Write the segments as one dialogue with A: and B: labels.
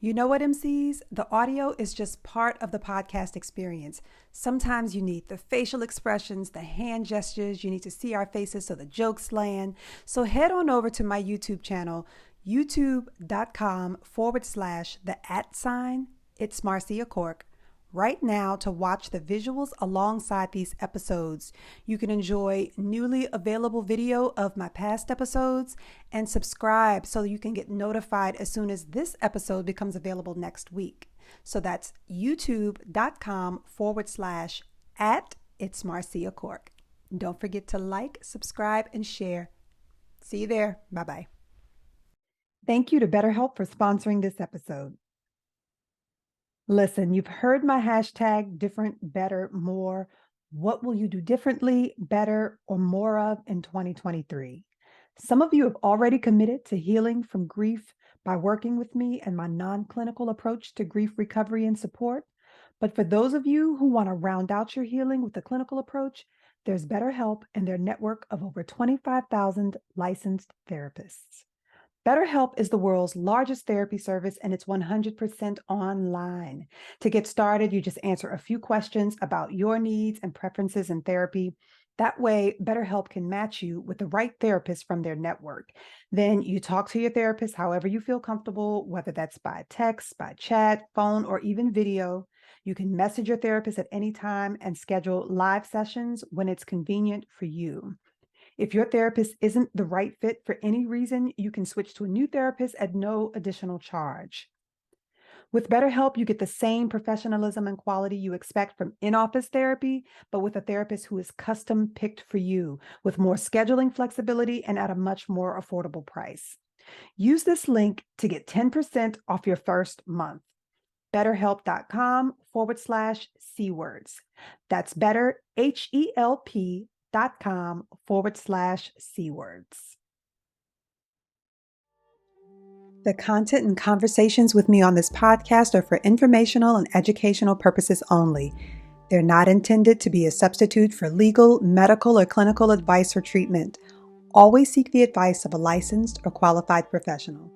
A: You know what, MCs? The audio is just part of the podcast experience. Sometimes you need the facial expressions, the hand gestures, you need to see our faces so the jokes land. So head on over to my YouTube channel, youtube.com/the It's Marcia Cork, right now to watch the visuals alongside these episodes. You can enjoy newly available video of my past episodes and subscribe so you can get notified as soon as this episode becomes available next week. So that's youtube.com/It's Marcia Cork. Don't forget to like, subscribe, and share. See you there. Bye-bye. Thank you to BetterHelp for sponsoring this episode. Listen, you've heard my hashtag different, better, more. What will you do differently, better, or more of in 2023? Some of you have already committed to healing from grief by working with me and my non-clinical approach to grief recovery and support. But for those of you who want to round out your healing with a clinical approach, there's BetterHelp and their network of over 25,000 licensed therapists. BetterHelp is the world's largest therapy service, and it's 100% online. To get started, you just answer a few questions about your needs and preferences in therapy. That way, BetterHelp can match you with the right therapist from their network. Then you talk to your therapist however you feel comfortable, whether that's by text, by chat, phone, or even video. You can message your therapist at any time and schedule live sessions when it's convenient for you. If your therapist isn't the right fit for any reason, you can switch to a new therapist at no additional charge. With BetterHelp, you get the same professionalism and quality you expect from in-office therapy, but with a therapist who is custom picked for you, with more scheduling flexibility and at a much more affordable price. Use this link to get 10% off your first month. BetterHelp.com/C-words. That's better, HELP.com/C-words. The content and conversations with me on this podcast are for informational and educational purposes only. They're not intended to be a substitute for legal, medical, or clinical advice or treatment. Always seek the advice of a licensed or qualified professional.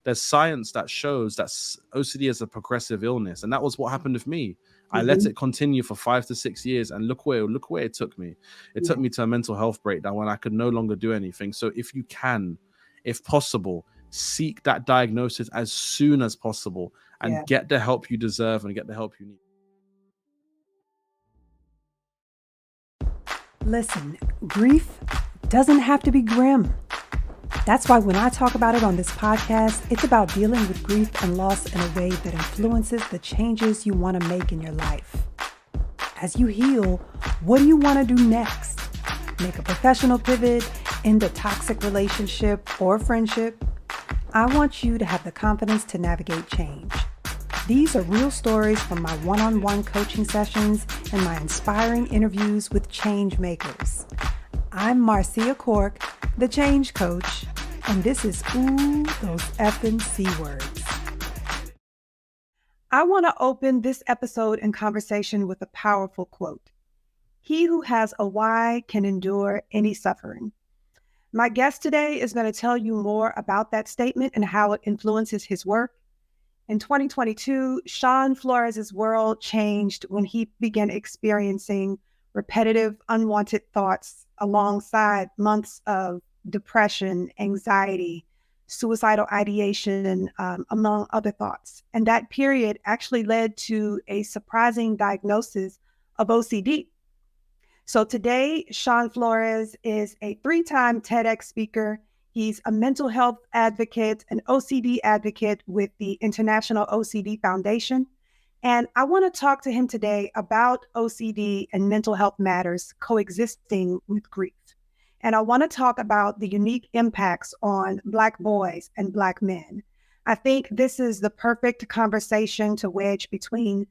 B: There's science that shows that OCD is a progressive illness, and that was what happened with me. I let it continue for 5 to 6 years, and look where it took me. It took me to a mental health breakdown when I could no longer do anything. So if you can, if possible, seek that diagnosis as soon as possible and get the help you deserve and get the help you need.
A: Listen, grief doesn't have to be grim. That's why when I talk about it on this podcast, it's about dealing with grief and loss in a way that influences the changes you want to make in your life. As you heal, what do you want to do next? Make a professional pivot, end a toxic relationship or friendship? I want you to have the confidence to navigate change. These are real stories from my one-on-one coaching sessions and my inspiring interviews with change makers. I'm Marcia Cork, the change coach, and this is Ooh, Those Effing C Words. I want to open this episode and conversation with a powerful quote. He who has a why can endure any suffering. My guest today is going to tell you more about that statement and how it influences his work. In 2022, Shaun Flores' world changed when he began experiencing repetitive, unwanted thoughts alongside months of depression, anxiety, suicidal ideation, among other thoughts. And that period actually led to a surprising diagnosis of OCD. So today, Shaun Flores is a 3-time TEDx speaker. He's a mental health advocate, an OCD advocate with the International OCD Foundation. And I want to talk to him today about OCD and mental health matters coexisting with grief. And I want to talk about the unique impacts on Black boys and Black men. I think this is the perfect conversation to wedge between,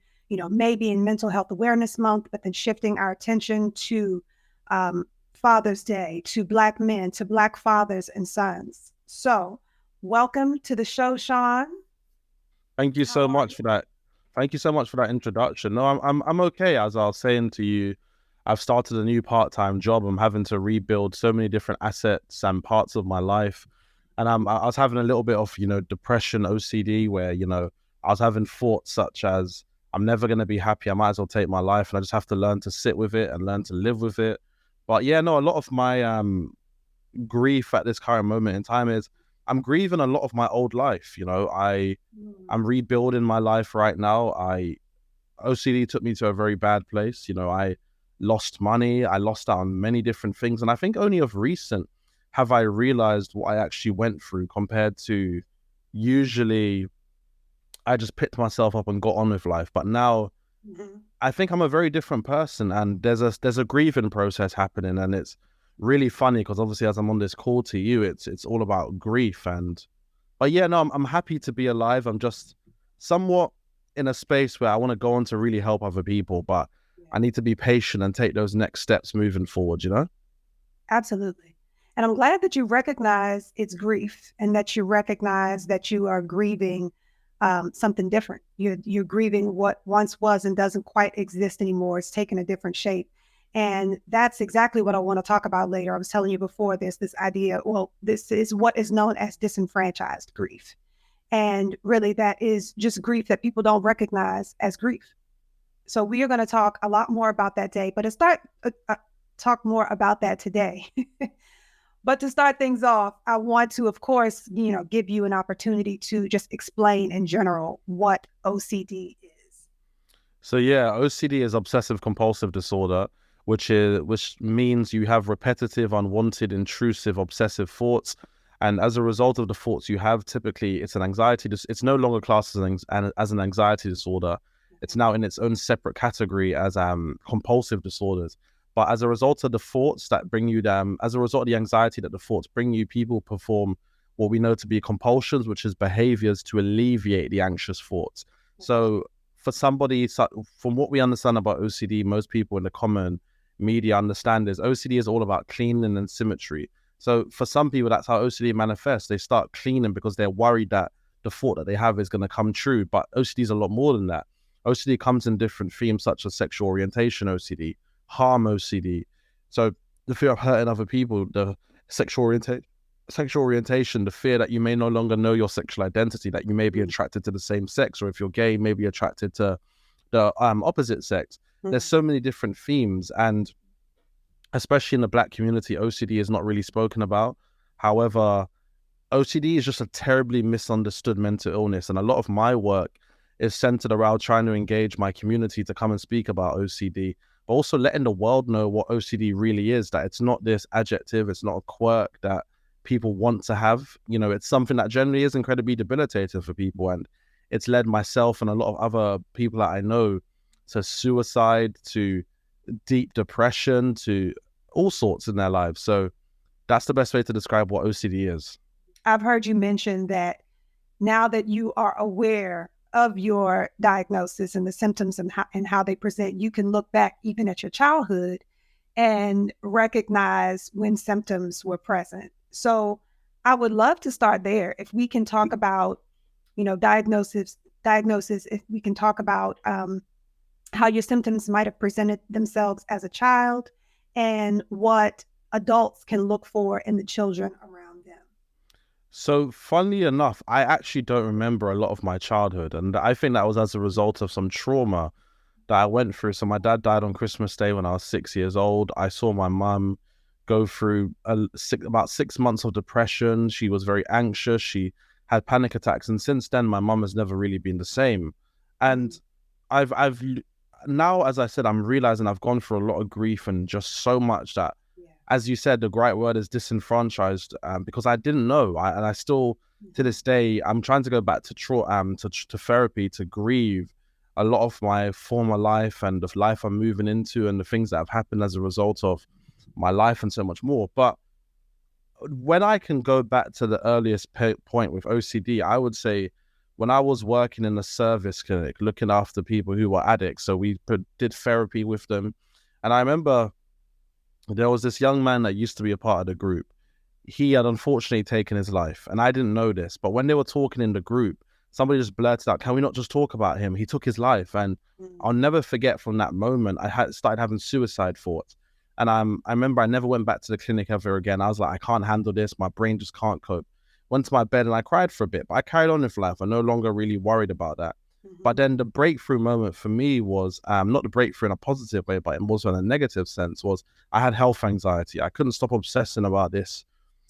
A: maybe in Mental Health Awareness Month, but then shifting our attention to Father's Day, to Black men, to Black fathers and sons. So welcome to the show, Shaun.
B: Thank you so much for that. Thank you so much for that introduction. No, I'm okay. As I was saying to you, I've started a new part-time job. I'm having to rebuild so many different assets and parts of my life. And I was having a little bit of, depression, OCD, where, I was having thoughts such as, I'm never going to be happy. I might as well take my life. And I just have to learn to sit with it and learn to live with it. But yeah, no, a lot of my grief at this current moment in time is I'm grieving a lot of my old life. I'm rebuilding my life right now. OCD took me to a very bad place. I lost money. I lost out on many different things. And I think only of recent have I realized what I actually went through, compared to usually I just picked myself up and got on with life. But now I think I'm a very different person, and there's a grieving process happening, and it's really funny because obviously as I'm on this call to you, it's all about grief. But yeah, no, I'm happy to be alive. I'm just somewhat in a space where I want to go on to really help other people, but I need to be patient and take those next steps moving forward,
A: Absolutely. And I'm glad that you recognize it's grief, and that you recognize that you are grieving something different. You're grieving what once was and doesn't quite exist anymore. It's taken a different shape. And that's exactly what I want to talk about later. I was telling you before, this idea, this is what is known as disenfranchised grief. And really that is just grief that people don't recognize as grief. So we are going to talk a lot more about that day, but to start talk more about that today. But to start things off, I want to, of course, give you an opportunity to just explain in general what OCD is.
B: So yeah, OCD is obsessive compulsive disorder, which means you have repetitive, unwanted, intrusive, obsessive thoughts. And as a result of the thoughts you have, typically it's an anxiety. It's no longer classed as an anxiety disorder. It's now in its own separate category as compulsive disorders. But as a result of the thoughts that bring you down, as a result of the anxiety that the thoughts bring you, people perform what we know to be compulsions, which is behaviors to alleviate the anxious thoughts. So for somebody, from what we understand about OCD, most people in the common media understand is OCD is all about cleaning and symmetry. So for some people, that's how OCD manifests. They start cleaning because they're worried that the thought that they have is going to come true. But OCD is a lot more than that. OCD comes in different themes, such as sexual orientation OCD, harm OCD. So the fear of hurting other people, the sexual orientation, the fear that you may no longer know your sexual identity, that you may be attracted to the same sex, or if you're gay, may be attracted to the opposite sex. There's so many different themes, and especially in the Black community, OCD is not really spoken about. However, OCD is just a terribly misunderstood mental illness, and a lot of my work is centered around trying to engage my community to come and speak about OCD, but also letting the world know what OCD really is, that it's not this adjective, it's not a quirk that people want to have. It's something that generally is incredibly debilitating for people, and it's led myself and a lot of other people that I know to suicide, to deep depression, to all sorts in their lives. So that's the best way to describe what OCD is.
A: I've heard you mention that now that you are aware of your diagnosis and the symptoms and how they present, you can look back even at your childhood and recognize when symptoms were present. So I would love to start there. If we can talk about, diagnosis, if we can talk about how your symptoms might have presented themselves as a child and what adults can look for in the children around them.
B: So funnily enough, I actually don't remember a lot of my childhood. And I think that was as a result of some trauma that I went through. So my dad died on Christmas Day when I was 6 years old. I saw my mum go through about 6 months of depression. She was very anxious. She had panic attacks. And since then, my mum has never really been the same. And I've now, as I said, I'm realizing I've gone through a lot of grief and just so much that, as you said, the right word is disenfranchised, because I didn't know. And I still, to this day, I'm trying to go back to therapy to grieve a lot of my former life and the life I'm moving into and the things that have happened as a result of my life and so much more. But when I can go back to the earliest point with OCD, I would say when I was working in a service clinic, looking after people who were addicts, so we did therapy with them. And I remember there was this young man that used to be a part of the group. He had unfortunately taken his life, and I didn't know this, but when they were talking in the group, somebody just blurted out, "Can we not just talk about him? He took his life." And I'll never forget, from that moment, I started having suicide thoughts. And I remember I never went back to the clinic ever again. I was like, I can't handle this. My brain just can't cope. went to my bed and I cried for a bit, but I carried on with life. I no longer really worried about that. But then the breakthrough moment for me was not the breakthrough in a positive way, but also in a negative sense, was I had health anxiety. I couldn't stop obsessing about this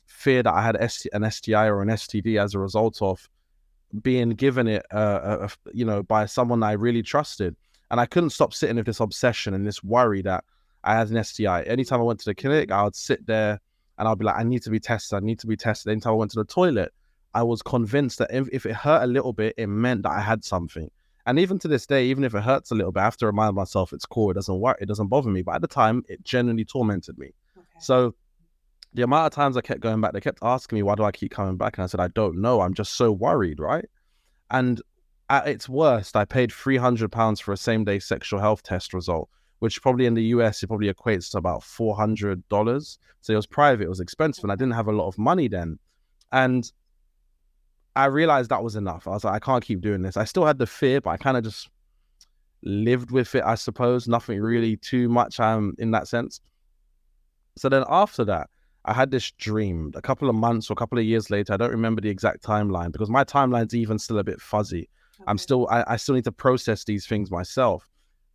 B: fear that I had an STI or an STD as a result of being given it, by someone I really trusted. And I couldn't stop sitting with this obsession and this worry that I had an STI. Anytime I went to the clinic, I would sit there and I'd be like, I need to be tested. I need to be tested. Anytime I went to the toilet, I was convinced that if it hurt a little bit, it meant that I had something. And even to this day, even if it hurts a little bit, I have to remind myself it's cool. It doesn't work. It doesn't bother me. But at the time, it genuinely tormented me. Okay. So the amount of times I kept going back, they kept asking me, why do I keep coming back? And I said, I don't know. I'm just so worried, right? And at its worst, I paid £300 for a same-day sexual health test result, which probably in the US, it probably equates to about $400. So it was private, it was expensive, and I didn't have a lot of money then. And I realized that was enough. I was like, I can't keep doing this. I still had the fear, but I kind of just lived with it, I suppose. Nothing really too much in that sense. So then after that, I had this dream a couple of months or a couple of years later. I don't remember the exact timeline because my timeline's even still a bit fuzzy. Okay. I still need to process these things myself.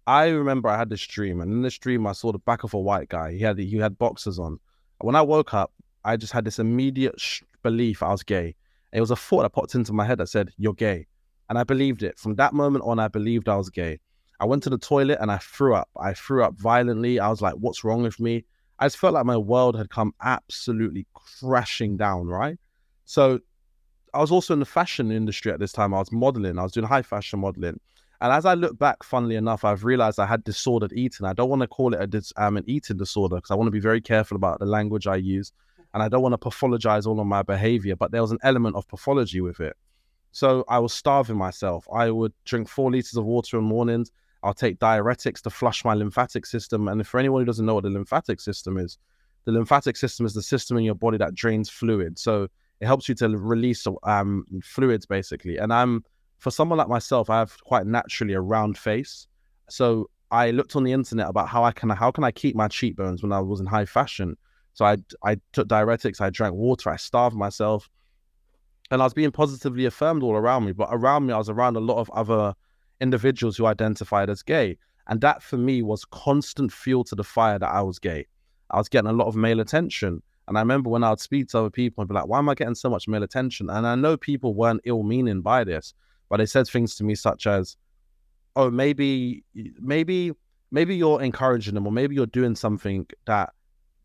B: I remember I had this dream, and in this dream, I saw the back of a white guy. He had boxers on. When I woke up, I just had this immediate belief I was gay. It was a thought that popped into my head that said, you're gay. And I believed it. From that moment on, I believed I was gay. I went to the toilet and I threw up. I threw up violently. I was like, what's wrong with me? I just felt like my world had come absolutely crashing down, right? So I was also in the fashion industry at this time. I was modeling. I was doing high fashion modeling. And as I look back, funnily enough, I've realized I had disordered eating. I don't want to call it an eating disorder because I want to be very careful about the language I use. And I don't want to pathologize all of my behavior, but there was an element of pathology with it. So I was starving myself. I would drink 4 liters of water in the mornings. I'll take diuretics to flush my lymphatic system. And for anyone who doesn't know what the lymphatic system is the system in your body that drains fluid. So it helps you to release fluids, basically. And for someone like myself, I have quite naturally a round face. So I looked on the internet about how can I keep my cheekbones when I was in high fashion. So I took diuretics, I drank water, I starved myself, and I was being positively affirmed all around me. But around me, I was around a lot of other individuals who identified as gay. And that for me was constant fuel to the fire that I was gay. I was getting a lot of male attention. And I remember when I would speak to other people, I'd be like, why am I getting so much male attention? And I know people weren't ill-meaning by this, but they said things to me such as, oh, maybe you're encouraging them, or maybe you're doing something that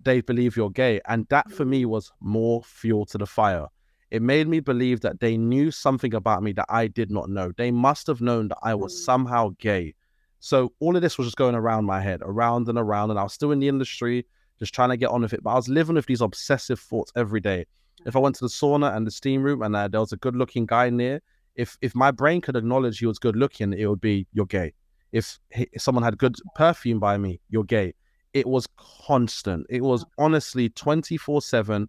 B: they believe you're gay. And that for me was more fuel to the fire. It made me believe that they knew something about me that I did not know. They must have known that I was somehow gay. So all of this was just going around my head, around and around. And I was still in the industry, just trying to get on with it. But I was living with these obsessive thoughts every day. If I went to the sauna and the steam room and there was a good looking guy near, if my brain could acknowledge he was good looking, it would be, you're gay. If someone had good perfume by me, you're gay. It was constant. It was honestly 24/7.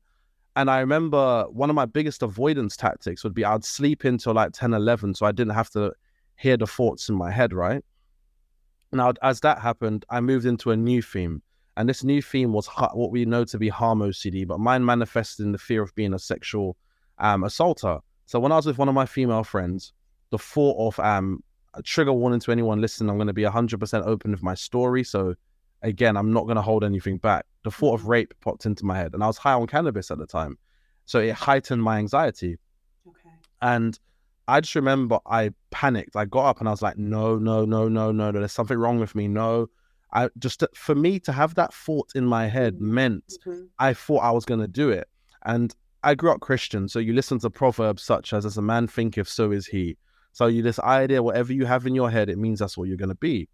B: And I remember one of my biggest avoidance tactics would be I'd sleep until like 10, 11, so I didn't have to hear the thoughts in my head, right? Now, as that happened, I moved into a new theme. And this new theme was what we know to be harm OCD, but mine manifested in the fear of being a sexual assaulter. So when I was with one of my female friends, the thought of a trigger warning to anyone listening, I'm going to be 100% open with my story. So again, I'm not going to hold anything back. The thought of rape popped into my head, and I was high on cannabis at the time. So it heightened my anxiety. Okay. And I just remember I panicked. I got up and I was like, no, there's something wrong with me. No. For me to have that thought in my head meant I thought I was going to do it. And I grew up Christian. So you listen to proverbs such as a man thinketh, so is he. So this idea, whatever you have in your head, it means that's what you're going to be.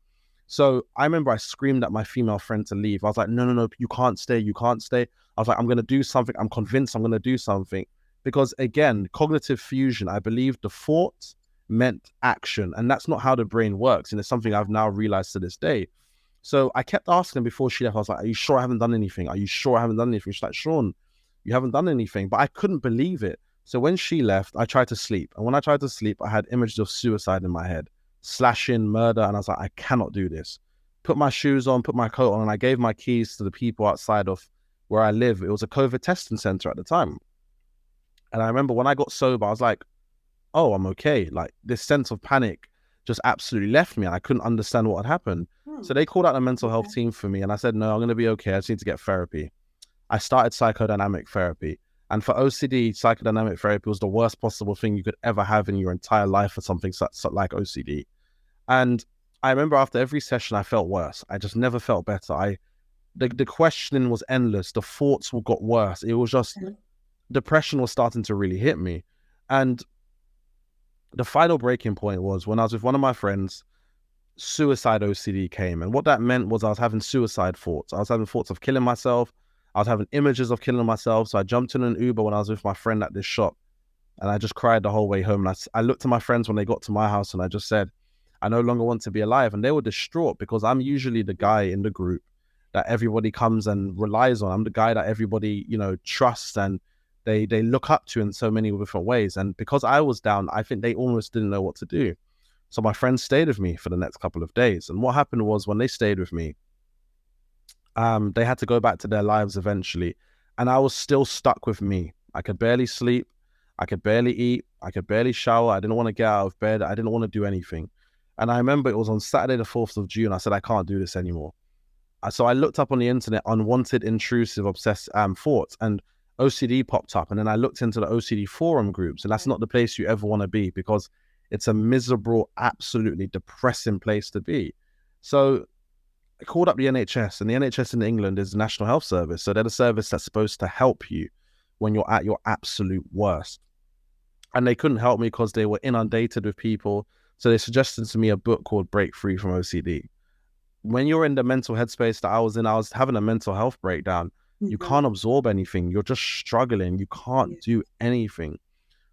B: So I remember I screamed at my female friend to leave. I was like, no, you can't stay. You can't stay. I was like, I'm going to do something. I'm convinced I'm going to do something. Because again, cognitive fusion, I believe the thought meant action. And that's not how the brain works. And it's something I've now realized to this day. So I kept asking before she left, I was like, are you sure I haven't done anything? Are you sure I haven't done anything? She's like, Shaun, you haven't done anything. But I couldn't believe it. So when she left, I tried to sleep. And when I tried to sleep, I had images of suicide in my head. Slashing, murder, and I was like, I cannot do this. Put my shoes on, put my coat on, and I gave my keys to the people outside of where I live. It was a COVID testing center at the time. And I remember when I got sober, I was like, oh, I'm okay. Like this sense of panic just absolutely left me and I couldn't understand what had happened. So they called out a mental health team for me and I said, no, I'm going to be okay. I just need to get therapy. I started psychodynamic therapy. And for OCD, psychodynamic therapy was the worst possible thing you could ever have in your entire life for something like OCD. And I remember after every session, I felt worse. I just never felt better. The questioning was endless. The thoughts got worse. It was just depression was starting to really hit me. And the final breaking point was when I was with one of my friends, suicide OCD came. And what that meant was I was having suicide thoughts. I was having thoughts of killing myself. I was having images of killing myself. So I jumped in an Uber when I was with my friend at this shop and I just cried the whole way home. And I looked at my friends when they got to my house and I just said, I no longer want to be alive. And they were distraught because I'm usually the guy in the group that everybody comes and relies on. I'm the guy that everybody, trusts and they look up to in so many different ways. And because I was down, I think they almost didn't know what to do. So my friends stayed with me for the next couple of days. And what happened was when they stayed with me, they had to go back to their lives eventually. And I was still stuck with me. I could barely sleep. I could barely eat. I could barely shower. I didn't want to get out of bed. I didn't want to do anything. And I remember it was on Saturday, the 4th of June. I said, I can't do this anymore. So I looked up on the internet, unwanted, intrusive, obsessed thoughts, and OCD popped up. And then I looked into the OCD forum groups, and that's not the place you ever want to be because it's a miserable, absolutely depressing place to be. So I called up the NHS, and the NHS in England is the National Health Service. So they're the service that's supposed to help you when you're at your absolute worst. And they couldn't help me because they were inundated with people. So they suggested to me a book called Break Free from OCD. When you're in the mental headspace that I was in, I was having a mental health breakdown. You can't absorb anything. You're just struggling. You can't do anything.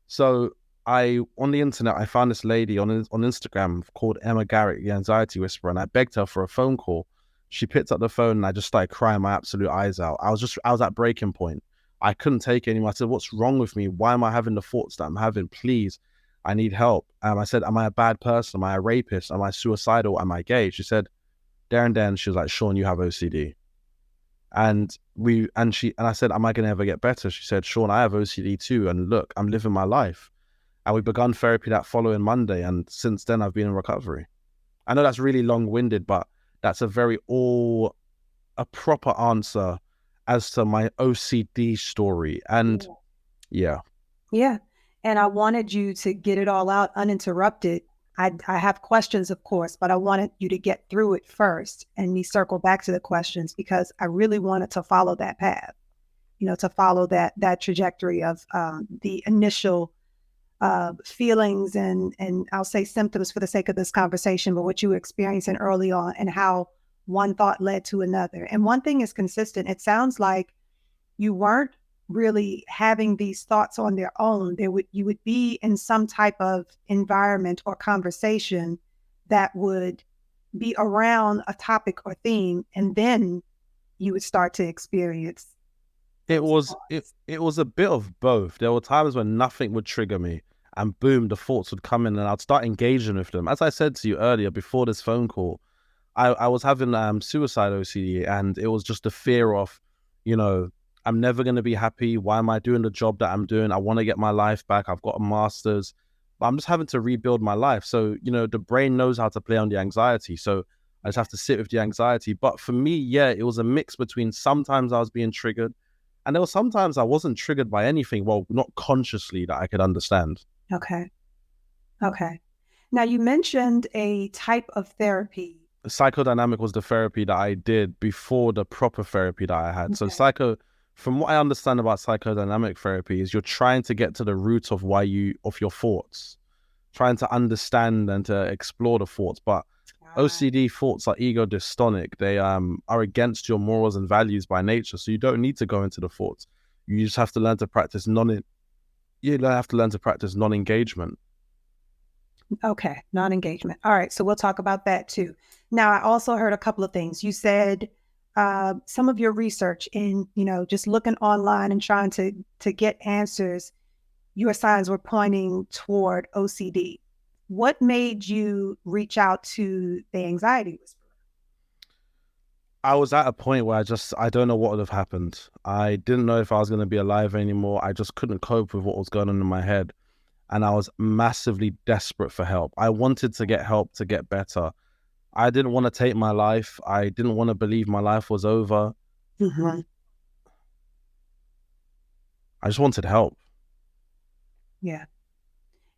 B: So on the internet, I found this lady on Instagram called Emma Garrett, the anxiety whisperer, and I begged her for a phone call. She picked up the phone and I just started crying my absolute eyes out. I was at breaking point. I couldn't take it anymore. I said, what's wrong with me? Why am I having the thoughts that I'm having? Please, I need help. I said, am I a bad person? Am I a rapist? Am I suicidal? Am I gay? She said, there and then she was like, Shaun, you have OCD. And I said, am I going to ever get better? She said, Shaun, I have OCD too. And look, I'm living my life. And we begun therapy that following Monday. And since then I've been in recovery. I know that's really long-winded, but that's a proper answer as to my OCD story. And yeah.
A: And I wanted you to get it all out uninterrupted. I have questions, of course, but I wanted you to get through it first and me circle back to the questions because I really wanted to follow that path, to follow that trajectory of the initial feelings and I'll say symptoms for the sake of this conversation, but what you were experiencing early on and how one thought led to another. And one thing is consistent. It sounds like you weren't really having these thoughts on their own. You would be in some type of environment or conversation that would be around a topic or theme, and then you would start to experience.
B: It was a bit of both. There were times when nothing would trigger me, and boom, the thoughts would come in, and I'd start engaging with them. As I said to you earlier, before this phone call, I was having suicide OCD, and it was just the fear of, I'm never going to be happy. Why am I doing the job that I'm doing? I want to get my life back. I've got a master's, but I'm just having to rebuild my life. So, the brain knows how to play on the anxiety. So I just have to sit with the anxiety. But for me, it was a mix between sometimes I was being triggered and there were sometimes I wasn't triggered by anything. Well, not consciously that I could understand.
A: Okay. Now you mentioned a type of therapy.
B: Psychodynamic was the therapy that I did before the proper therapy that I had.
A: Okay.
B: So from what I understand about psychodynamic therapy is you're trying to get to the root of of your thoughts, trying to understand and to explore the thoughts. But OCD thoughts are ego dystonic. They are against your morals and values by nature. So you don't need to go into the thoughts. You just have to learn to practice non-engagement.
A: Okay, non-engagement. All right, so we'll talk about that too. Now, I also heard a couple of things. You said some of your research in, just looking online and trying to get answers, your signs were pointing toward OCD. What made you reach out to the anxiety whisperer?
B: I was at a point where I don't know what would have happened. I didn't know if I was going to be alive anymore. I just couldn't cope with what was going on in my head. And I was massively desperate for help. I wanted to get help to get better. I didn't want to take my life. I didn't want to believe my life was over.
A: Mhm.
B: I just wanted help.
A: Yeah.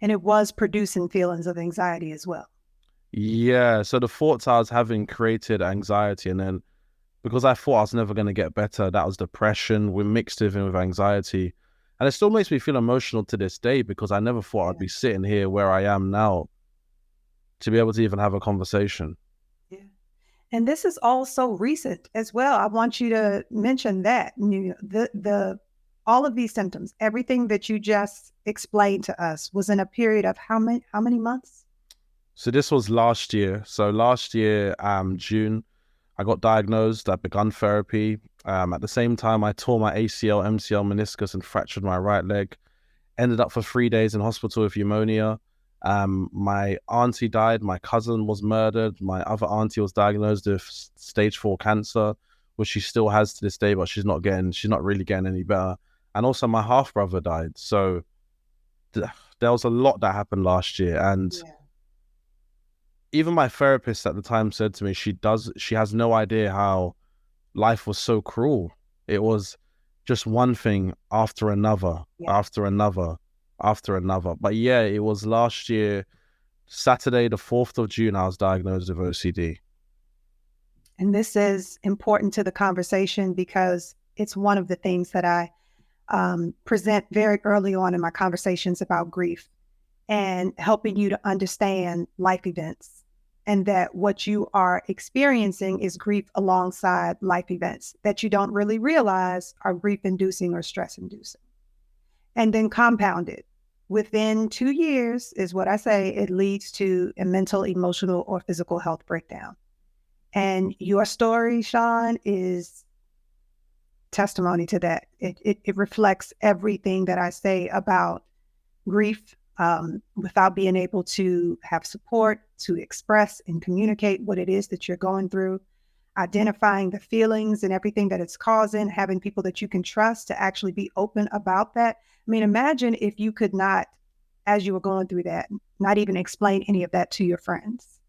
A: And it was producing feelings of anxiety as well.
B: Yeah. So the thoughts I was having created anxiety. And then because I thought I was never going to get better, that was depression. We mixed it in with anxiety. And it still makes me feel emotional to this day because I never thought I'd
A: Yeah.
B: be sitting here where I am now to be able to even have a conversation.
A: Yeah. And this is all so recent as well. I want you to mention that the all of these symptoms, everything that you just explained to us, was in a period of how many months?
B: So this was last year. So last year, June, I got diagnosed. I begun therapy. At the same time, I tore my ACL, MCL, meniscus, and fractured my right leg. Ended up for 3 days in hospital with pneumonia. My auntie died. My cousin was murdered. My other auntie was diagnosed with stage 4 cancer, which she still has to this day, but she's not really getting any better. And also my half brother died. So there was a lot that happened last year. And
A: Yeah.
B: even my therapist at the time said to me, she has no idea how life was so cruel. It was just one thing after another,
A: Yeah.
B: after another, after another. But yeah, it was last year, Saturday, the 4th of June, I was diagnosed with OCD.
A: And this is important to the conversation because it's one of the things that I present very early on in my conversations about grief and helping you to understand life events, and that what you are experiencing is grief alongside life events that you don't really realize are grief inducing or stress inducing. And then compounded within 2 years is what I say, it leads to a mental, emotional, or physical health breakdown. And your story, Shaun, is testimony to that. It reflects everything that I say about grief, without being able to have support to express and communicate what it is that you're going through, identifying the feelings and everything that it's causing, having people that you can trust to actually be open about that. I mean, imagine if you could not, as you were going through that, not even explain any of that to your friends,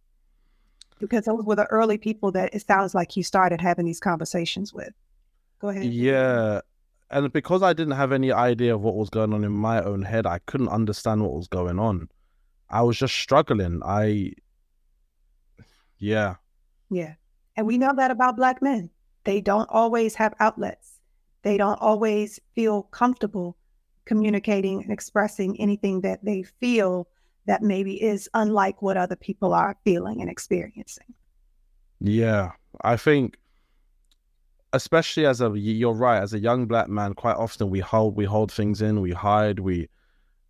A: because those were the early people that it sounds like you started having these conversations with. Go ahead.
B: Yeah. And because I didn't have any idea of what was going on in my own head, I couldn't understand what was going on. I was just struggling. Yeah.
A: Yeah. And we know that about Black men. They don't always have outlets. They don't always feel comfortable communicating and expressing anything that they feel that maybe is unlike what other people are feeling and experiencing.
B: Yeah. I think especially you're right, as a young Black man, quite often we hold things in, we hide, we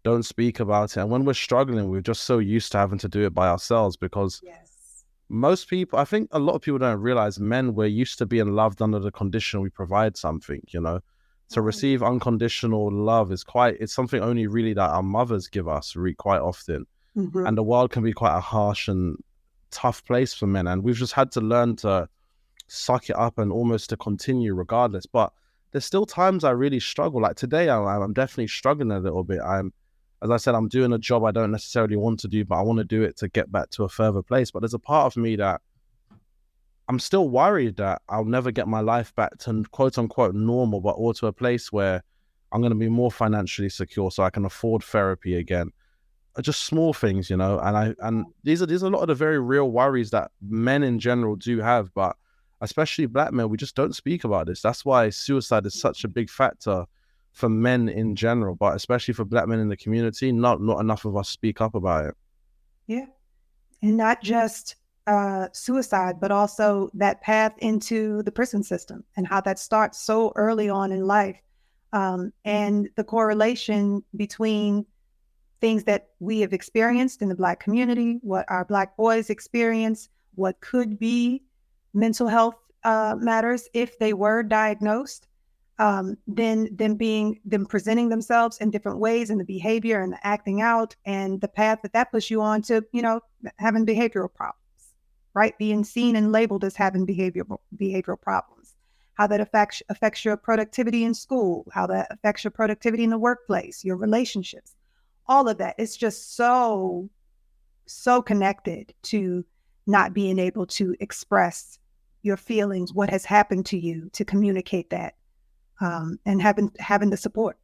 B: don't speak about it. And when we're struggling, we're just so used to having to do it by ourselves because
A: Yes.
B: most people, I think a lot of people don't realize men, we're used to being loved under the condition we provide something, you know. To
A: Mhm.
B: receive unconditional love it's something only really that our mothers give us quite often.
A: Mhm.
B: And the world can be quite a harsh and tough place for men. And we've just had to learn to suck it up and almost to continue regardless. But there's still times I really struggle. Like today, I'm definitely struggling a little bit. As I said, I'm doing a job I don't necessarily want to do, but I want to do it to get back to a further place. But there's a part of me that I'm still worried that I'll never get my life back to quote unquote normal, but or to a place where I'm going to be more financially secure so I can afford therapy again. Just small things, you know. And these are a lot of the very real worries that men in general do have, but especially Black men, we just don't speak about this. That's why suicide is such a big factor for men in general, but especially for Black men in the community. Not enough of us speak up about it.
A: Yeah. And not just suicide, but also that path into the prison system and how that starts so early on in life. And the correlation between things that we have experienced in the Black community, what our Black boys experience, what could be mental health matters if they were diagnosed, then them presenting themselves in different ways, and the behavior and the acting out and the path that puts you on to, having behavioral problems. right? Being seen and labeled as having behavioral problems, how that affects your productivity in school, how that affects your productivity in the workplace, your relationships, all of that. It's just so connected to not being able to express your feelings, what has happened to you, to communicate that, and having the support.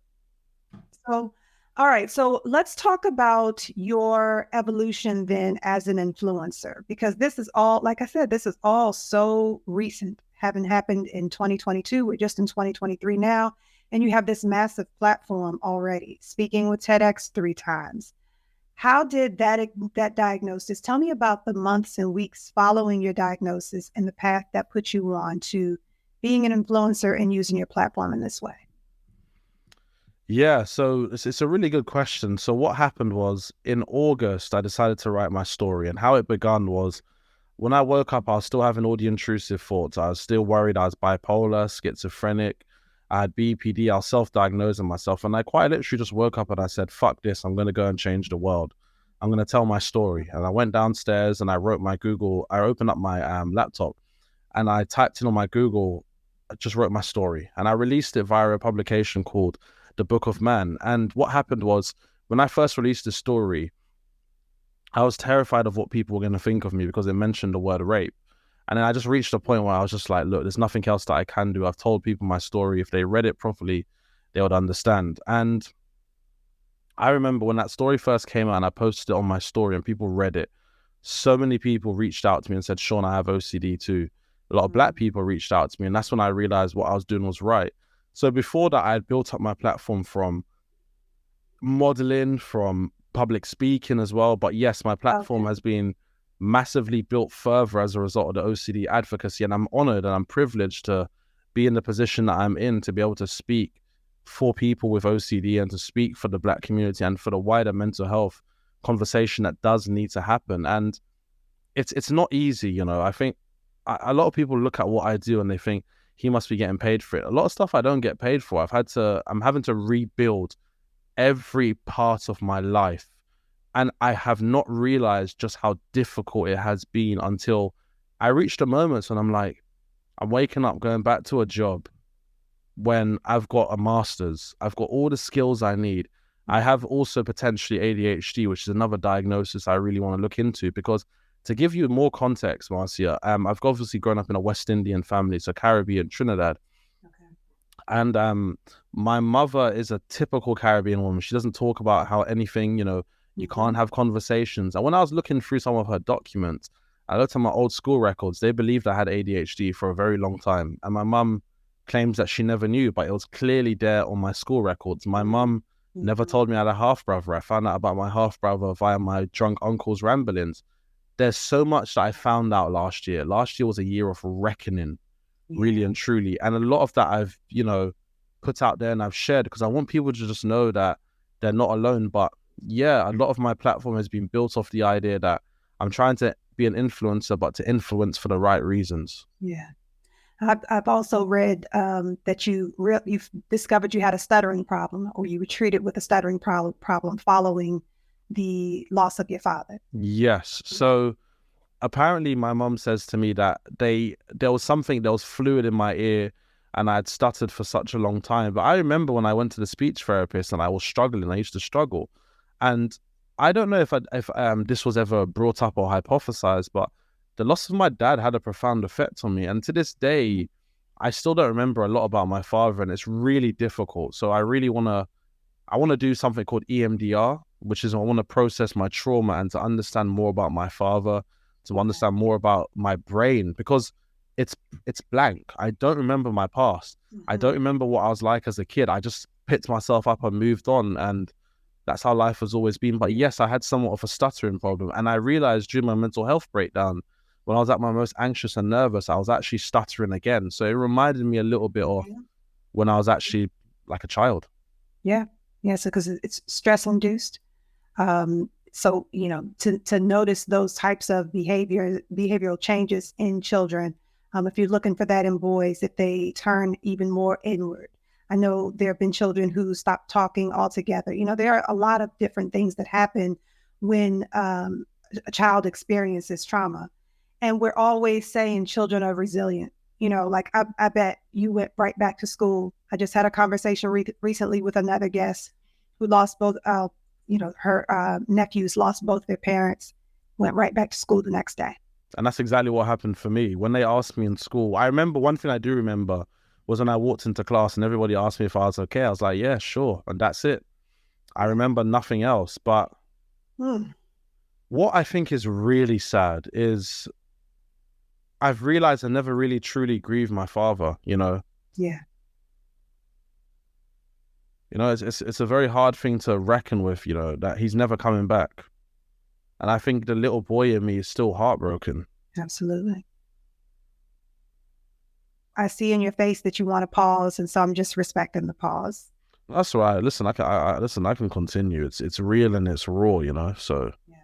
A: So, all right. So let's talk about your evolution then as an influencer, because this is all, like I said, this is all so recent, having happened in 2022. We're just in 2023 now. And you have this massive platform already, speaking with TEDx 3 times. How did that diagnosis, tell me about the months and weeks following your diagnosis and the path that put you on to being an influencer and using your platform in this way?
B: Yeah, so it's a really good question. So what happened was in August, I decided to write my story, and how it began was when I woke up, I was still having all the intrusive thoughts. I was still worried I was bipolar, schizophrenic, I had BPD, I was self-diagnosing myself, and I quite literally just woke up and I said, fuck this, I'm going to go and change the world. I'm going to tell my story. And I went downstairs and I opened up my laptop and I typed in on my Google, I just wrote my story, and I released it via a publication called The Book of Man. And what happened was when I first released the story, I was terrified of what people were going to think of me because it mentioned the word rape. And then I just reached a point where I was just like, look, there's nothing else that I can do. I've told people my story. If they read it properly, they would understand. And I remember when that story first came out and I posted it on my story and people read it, so many people reached out to me and said, Shaun, I have OCD too. A lot of Black people reached out to me, and that's when I realized what I was doing was right. So before that, I had built up my platform from modeling, from public speaking as well. But yes, my platform has been massively built further as a result of the OCD advocacy. And I'm honored and I'm privileged to be in the position that I'm in, to be able to speak for people with OCD and to speak for the Black community and for the wider mental health conversation that does need to happen. And it's not easy, you know. I think a lot of people look at what I do and they think he must be getting paid for it. A lot of stuff I don't get paid for. I'm having to rebuild every part of my life. And I have not realized just how difficult it has been until I reached a moment when I'm like, I'm waking up, going back to a job when I've got a master's, I've got all the skills I need. I have also potentially ADHD, which is another diagnosis I really want to look into, because to give you more context, Marcia, I've obviously grown up in a West Indian family, so Caribbean, Trinidad. And my mother is a typical Caribbean woman. She doesn't talk about how anything, you know, you can't have conversations. And when I was looking through some of her documents, I looked at my old school records. They believed I had ADHD for a very long time. And my mum claims that she never knew, but it was clearly there on my school records. My mum never told me I had a half-brother. I found out about my half-brother via my drunk uncle's ramblings. There's so much that I found out last year. Last year was a year of reckoning, really and truly. And a lot of that I've, you know, put out there and I've shared because I want people to just know that they're not alone. But yeah, a lot of my platform has been built off the idea that I'm trying to be an influencer, but to influence for the right reasons.
A: Yeah. I've also read that you've discovered you had a stuttering problem, or you were treated with a stuttering problem following the loss of your father.
B: Yes. So apparently my mom says to me that there was fluid in my ear and I had stuttered for such a long time. But I remember when I went to the speech therapist and I was struggling, I used to struggle. And I don't know if this was ever brought up or hypothesized, but the loss of my dad had a profound effect on me. And to this day, I still don't remember a lot about my father, and it's really difficult. So I really want to do something called EMDR, which is I want to process my trauma and to understand more about my father, to understand more about my brain, because it's blank. I don't remember my past. I don't remember what I was like as a kid. I just picked myself up and moved on, and that's how life has always been. But yes, I had somewhat of a stuttering problem, and I realized during my mental health breakdown, when I was at my most anxious and nervous, I was actually stuttering again. So it reminded me a little bit of when I was actually like a child.
A: Yeah. Yeah. So because it's stress induced. So, you know, to notice those types of behavioral changes in children, if you're looking for that in boys, if they turn even more inward. I know there have been children who stop talking altogether. You know, there are a lot of different things that happen when a child experiences trauma. And we're always saying children are resilient. Like I bet you went right back to school. I just had a conversation recently with another guest who lost both, her nephews lost both their parents, went right back to school the next day.
B: And that's exactly what happened for me. When they asked me in school, I remember one thing I do remember was when I walked into class and everybody asked me if I was okay. I was like, yeah, sure. And that's it. I remember nothing else. But what I think is really sad is I've realized I never really truly grieved my father,
A: Yeah.
B: It's a very hard thing to reckon with, that he's never coming back. And I think the little boy in me is still heartbroken.
A: Absolutely. I see in your face that you want to pause, and so I'm just respecting the pause.
B: That's all right. Listen, I can continue. It's real and it's raw, so.
A: Yeah.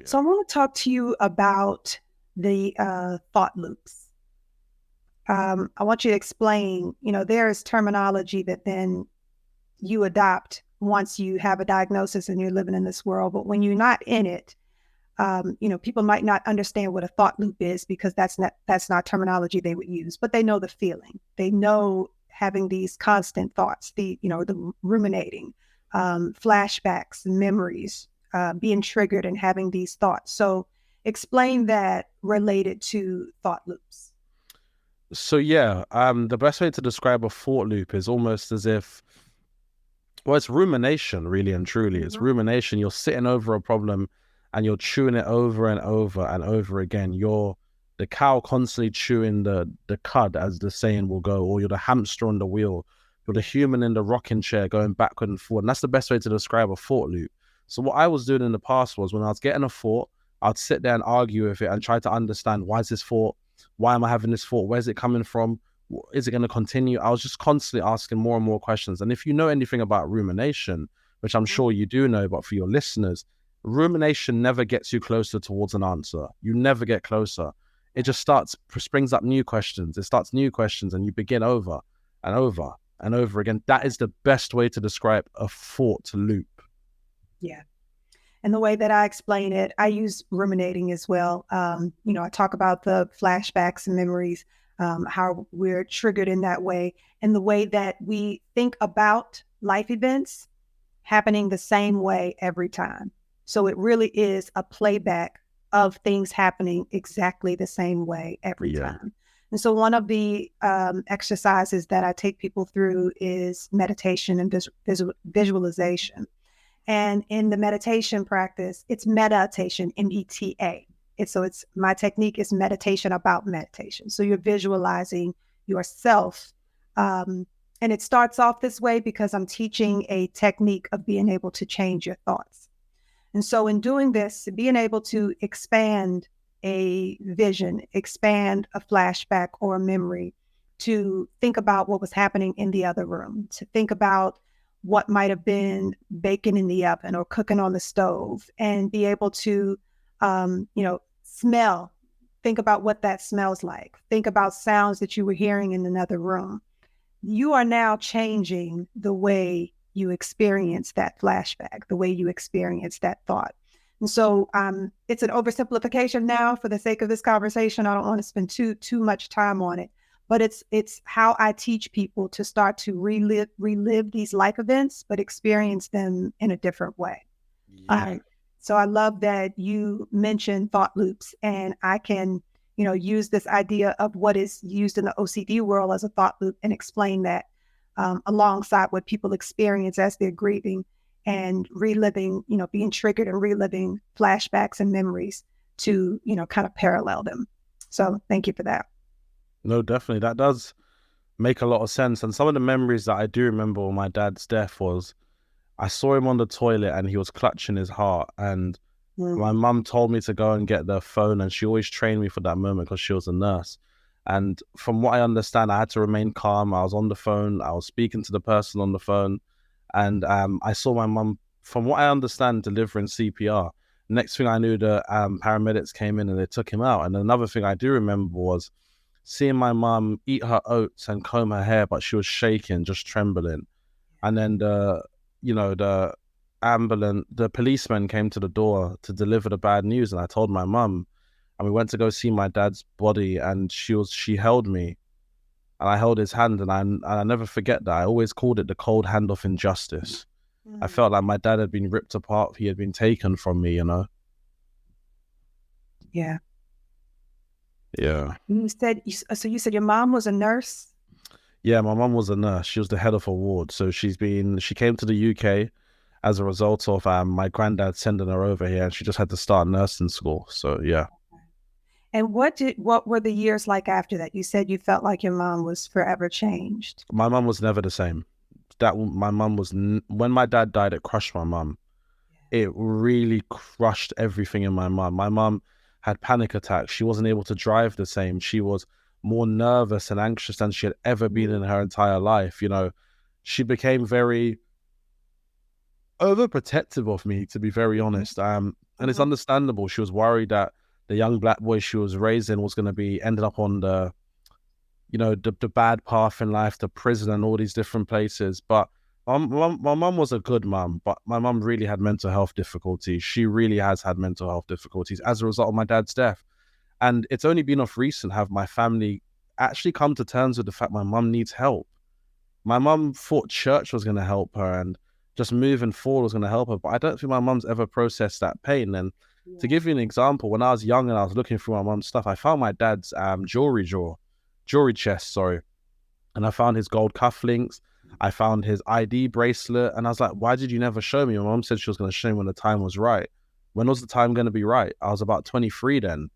A: So I want to talk to you about the thought loops. I want you to explain, there is terminology that then you adopt once you have a diagnosis and you're living in this world. But when you're not in it, people might not understand what a thought loop is because that's not terminology they would use, but they know the feeling. They know having these constant thoughts, the ruminating, flashbacks, memories, being triggered and having these thoughts. So explain that related to thought loops.
B: So yeah, the best way to describe a thought loop is almost as if, well, it's rumination, really and truly. It's rumination. You're sitting over a problem and you're chewing it over and over and over again. You're the cow constantly chewing the cud, as the saying will go, or you're the hamster on the wheel. You're the human in the rocking chair going backward and forward. And that's the best way to describe a thought loop. So what I was doing in the past was when I was getting a thought, I'd sit there and argue with it and try to understand, why is this thought? Why am I having this thought? Where's it coming from? Is it going to continue? I was just constantly asking more and more questions. And if you know anything about rumination, which I'm sure you do know, but for your listeners, rumination never gets you closer towards an answer. You never get closer. It just springs up new questions. It starts new questions and you begin over and over and over again. That is the best way to describe a thought loop.
A: Yeah. And the way that I explain it, I use ruminating as well. I talk about the flashbacks and memories, how we're triggered in that way, and the way that we think about life events happening the same way every time. So it really is a playback of things happening exactly the same way every time. And so one of the exercises that I take people through is meditation and visualization. And in the meditation practice, it's meditation, META. My technique is meditation about meditation. So you're visualizing yourself. And it starts off this way because I'm teaching a technique of being able to change your thoughts. And so in doing this, being able to expand a vision, expand a flashback or a memory, to think about what was happening in the other room, to think about what might have been baking in the oven or cooking on the stove, and be able to, smell, think about what that smells like, think about sounds that you were hearing in another room. You are now changing the way you experience that flashback, the way you experience that thought. And so it's an oversimplification now for the sake of this conversation. I don't want to spend too much time on it. But it's how I teach people to start to relive these life events, but experience them in a different way.
B: Yeah.
A: So I love that you mentioned thought loops, and I can, use this idea of what is used in the OCD world as a thought loop and explain that alongside what people experience as they're grieving and reliving, being triggered and reliving flashbacks and memories to, kind of parallel them. So thank you for that.
B: No, definitely. That does make a lot of sense. And some of the memories that I do remember of my dad's death was I saw him on the toilet and he was clutching his heart. And my mum told me to go and get the phone, and she always trained me for that moment because she was a nurse. And from what I understand, I had to remain calm. I was on the phone. I was speaking to the person on the phone. And I saw my mum, from what I understand, delivering CPR. Next thing I knew, the paramedics came in and they took him out. And another thing I do remember was seeing my mum eat her oats and comb her hair, but she was shaking, just trembling. And then the policeman came to the door to deliver the bad news, and I told my mum, and we went to go see my dad's body, and she held me, and I held his hand, and I never forget that. I always called it the cold hand of injustice. I felt like my dad had been ripped apart. He had been taken from me, you know?
A: Yeah.
B: Yeah.
A: So you said your mom was a nurse?
B: Yeah, my mum was a nurse. She was the head of a ward. So she came to the UK as a result of my granddad sending her over here, and she just had to start nursing school. So yeah.
A: And what were the years like after that? You said you felt like your mom was forever changed.
B: My mum was never the same. My mum was, when my dad died, it crushed my mum. It really crushed everything in my mum. My mum had panic attacks. She wasn't able to drive the same. She was more nervous and anxious than she had ever been in her entire life. You know, she became very overprotective of me, to be very honest. And it's understandable. She was worried that the young black boy she was raising was going to be ended up on the, you know, the bad path in life, the prison and all these different places. But my mum was a good mum, but my mum really had mental health difficulties. She really has had mental health difficulties as a result of my dad's death. And it's only been of recent have my family actually come to terms with the fact my mum needs help. My mum thought church was going to help her and just moving forward was going to help her, but I don't think my mum's ever processed that pain. And to give you an example, when I was young and I was looking through my mum's stuff, I found my dad's jewelry chest, sorry. And I found his gold cufflinks. I found his ID bracelet. And I was like, why did you never show me? My mum said she was going to show me when the time was right. When was the time going to be right? I was about 23 then.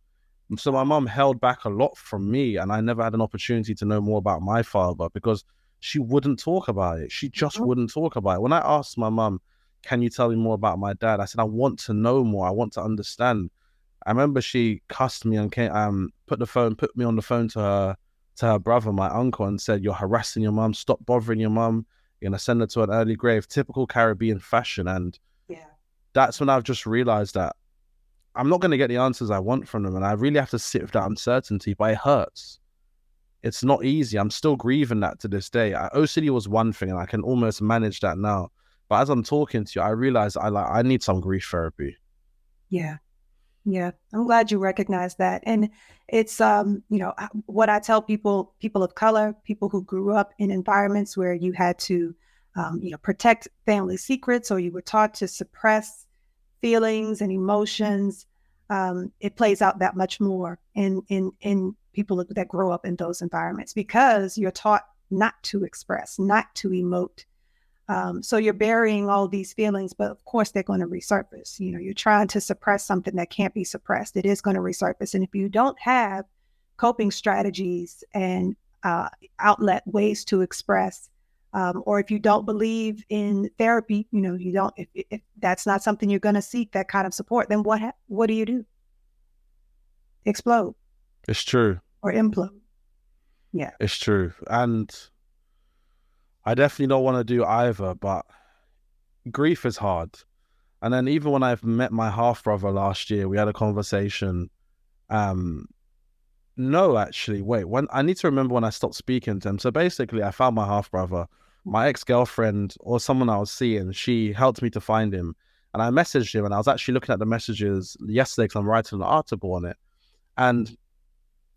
B: So my mum held back a lot from me, and I never had an opportunity to know more about my father because she wouldn't talk about it. She just wouldn't talk about it. When I asked my mum, can you tell me more about my dad? I said, I want to know more. I want to understand. I remember she cussed me and put me on the phone to her brother, my uncle, and said, you're harassing your mum. Stop bothering your mum. You're going to send her to an early grave. Typical Caribbean fashion. And that's when I've just realized that I'm not going to get the answers I want from them. And I really have to sit with that uncertainty, but it hurts. It's not easy. I'm still grieving that to this day. OCD was one thing and I can almost manage that now. But as I'm talking to you, I realize I need some grief therapy.
A: Yeah. Yeah. I'm glad you recognize that. And it's, you know, what I tell people of color, people who grew up in environments where you had to, you know, protect family secrets, or you were taught to suppress feelings and emotions, it plays out that much more in people that grow up in those environments because you're taught not to express, not to emote. So you're burying all these feelings, but of course they're going to resurface. You know, you're trying to suppress something that can't be suppressed. It is going to resurface. And if you don't have coping strategies and outlet ways to express, or if you don't believe in therapy, you know, you don't, if that's not something you're going to seek, that kind of support, then what do you do? Explode.
B: It's true.
A: Or implode. Yeah.
B: It's true. And I definitely don't want to do either, but grief is hard. And then even when I've met my half brother last year, we had a conversation. No, actually, wait, I need to remember when I stopped speaking to him. So basically I found my half brother. My ex-girlfriend or someone I was seeing, she helped me to find him. And I messaged him, and I was actually looking at the messages yesterday because I'm writing an article on it. And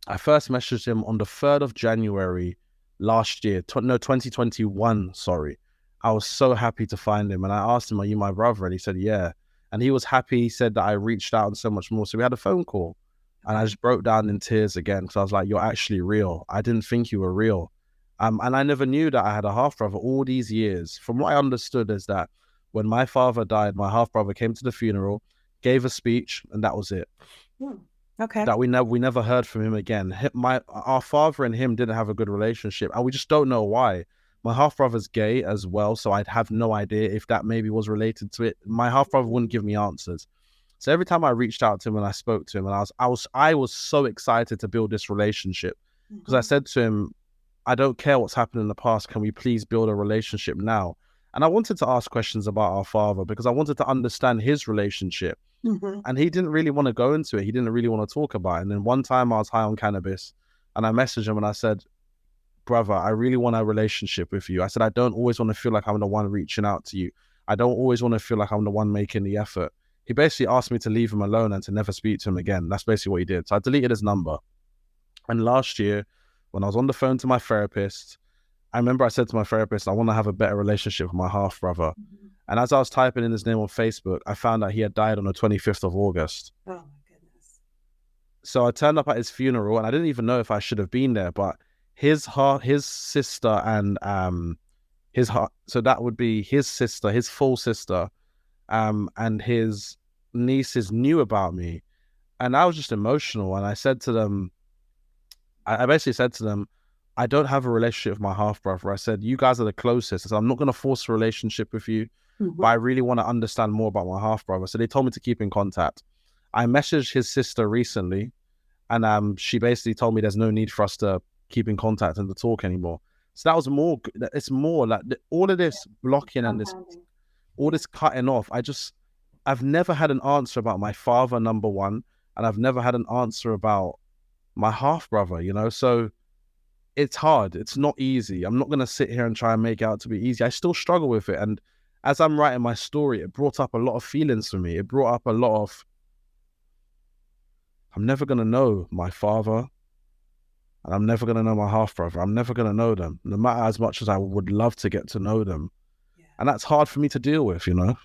B: I first messaged him on the 3rd of January last year, 2021, sorry. I was so happy to find him. And I asked him, are you my brother? And he said, yeah. And he was happy. He said that I reached out and so much more. So we had a phone call. And I just broke down in tears again because I was like, you're actually real. I didn't think you were real. And I never knew that I had a half-brother all these years. From what I understood is that when my father died, my half-brother came to the funeral, gave a speech, and that was it.
A: Okay.
B: That we never heard from him again. Our father and him didn't have a good relationship, and we just don't know why. My half-brother's gay as well, so I'd have no idea if that maybe was related to it. My half-brother wouldn't give me answers. So every time I reached out to him and I spoke to him, and I was so excited to build this relationship because I said to him, I don't care what's happened in the past. Can we please build a relationship now? And I wanted to ask questions about our father because I wanted to understand his relationship. And he didn't really want to go into it. He didn't really want to talk about it. And then one time I was high on cannabis and I messaged him and I said, brother, I really want a relationship with you. I said, I don't always want to feel like I'm the one reaching out to you. I don't always want to feel like I'm the one making the effort. He basically asked me to leave him alone and to never speak to him again. That's basically what he did. So I deleted his number. And last year, when I was on the phone to my therapist, I remember I said to my therapist, I want to have a better relationship with my half brother. And as I was typing in his name on Facebook, I found out he had died on the 25th of August.
A: Oh my goodness.
B: So I turned up at his funeral, and I didn't even know if I should have been there, but his sister and so that would be his sister, his full sister, and his nieces knew about me. And I was just emotional. And I said to them, I basically said to them, I don't have a relationship with my half brother. I said, you guys are the closest. So I'm not going to force a relationship with you, but I really want to understand more about my half brother. So they told me to keep in contact. I messaged his sister recently, and she basically told me there's no need for us to keep in contact and to talk anymore. So that was more, it's more like all of this blocking and all this cutting off. I've never had an answer about my father, number one, and I've never had an answer about my half brother, you know? So it's hard. It's not easy. I'm not going to sit here and try and make it out to be easy. I still struggle with it. And as I'm writing my story, it brought up a lot of feelings for me. It brought up a lot of, I'm never going to know my father, and I'm never going to know my half brother. I'm never going to know them, no matter as much as I would love to get to know them. Yeah. And that's hard for me to deal with, you know?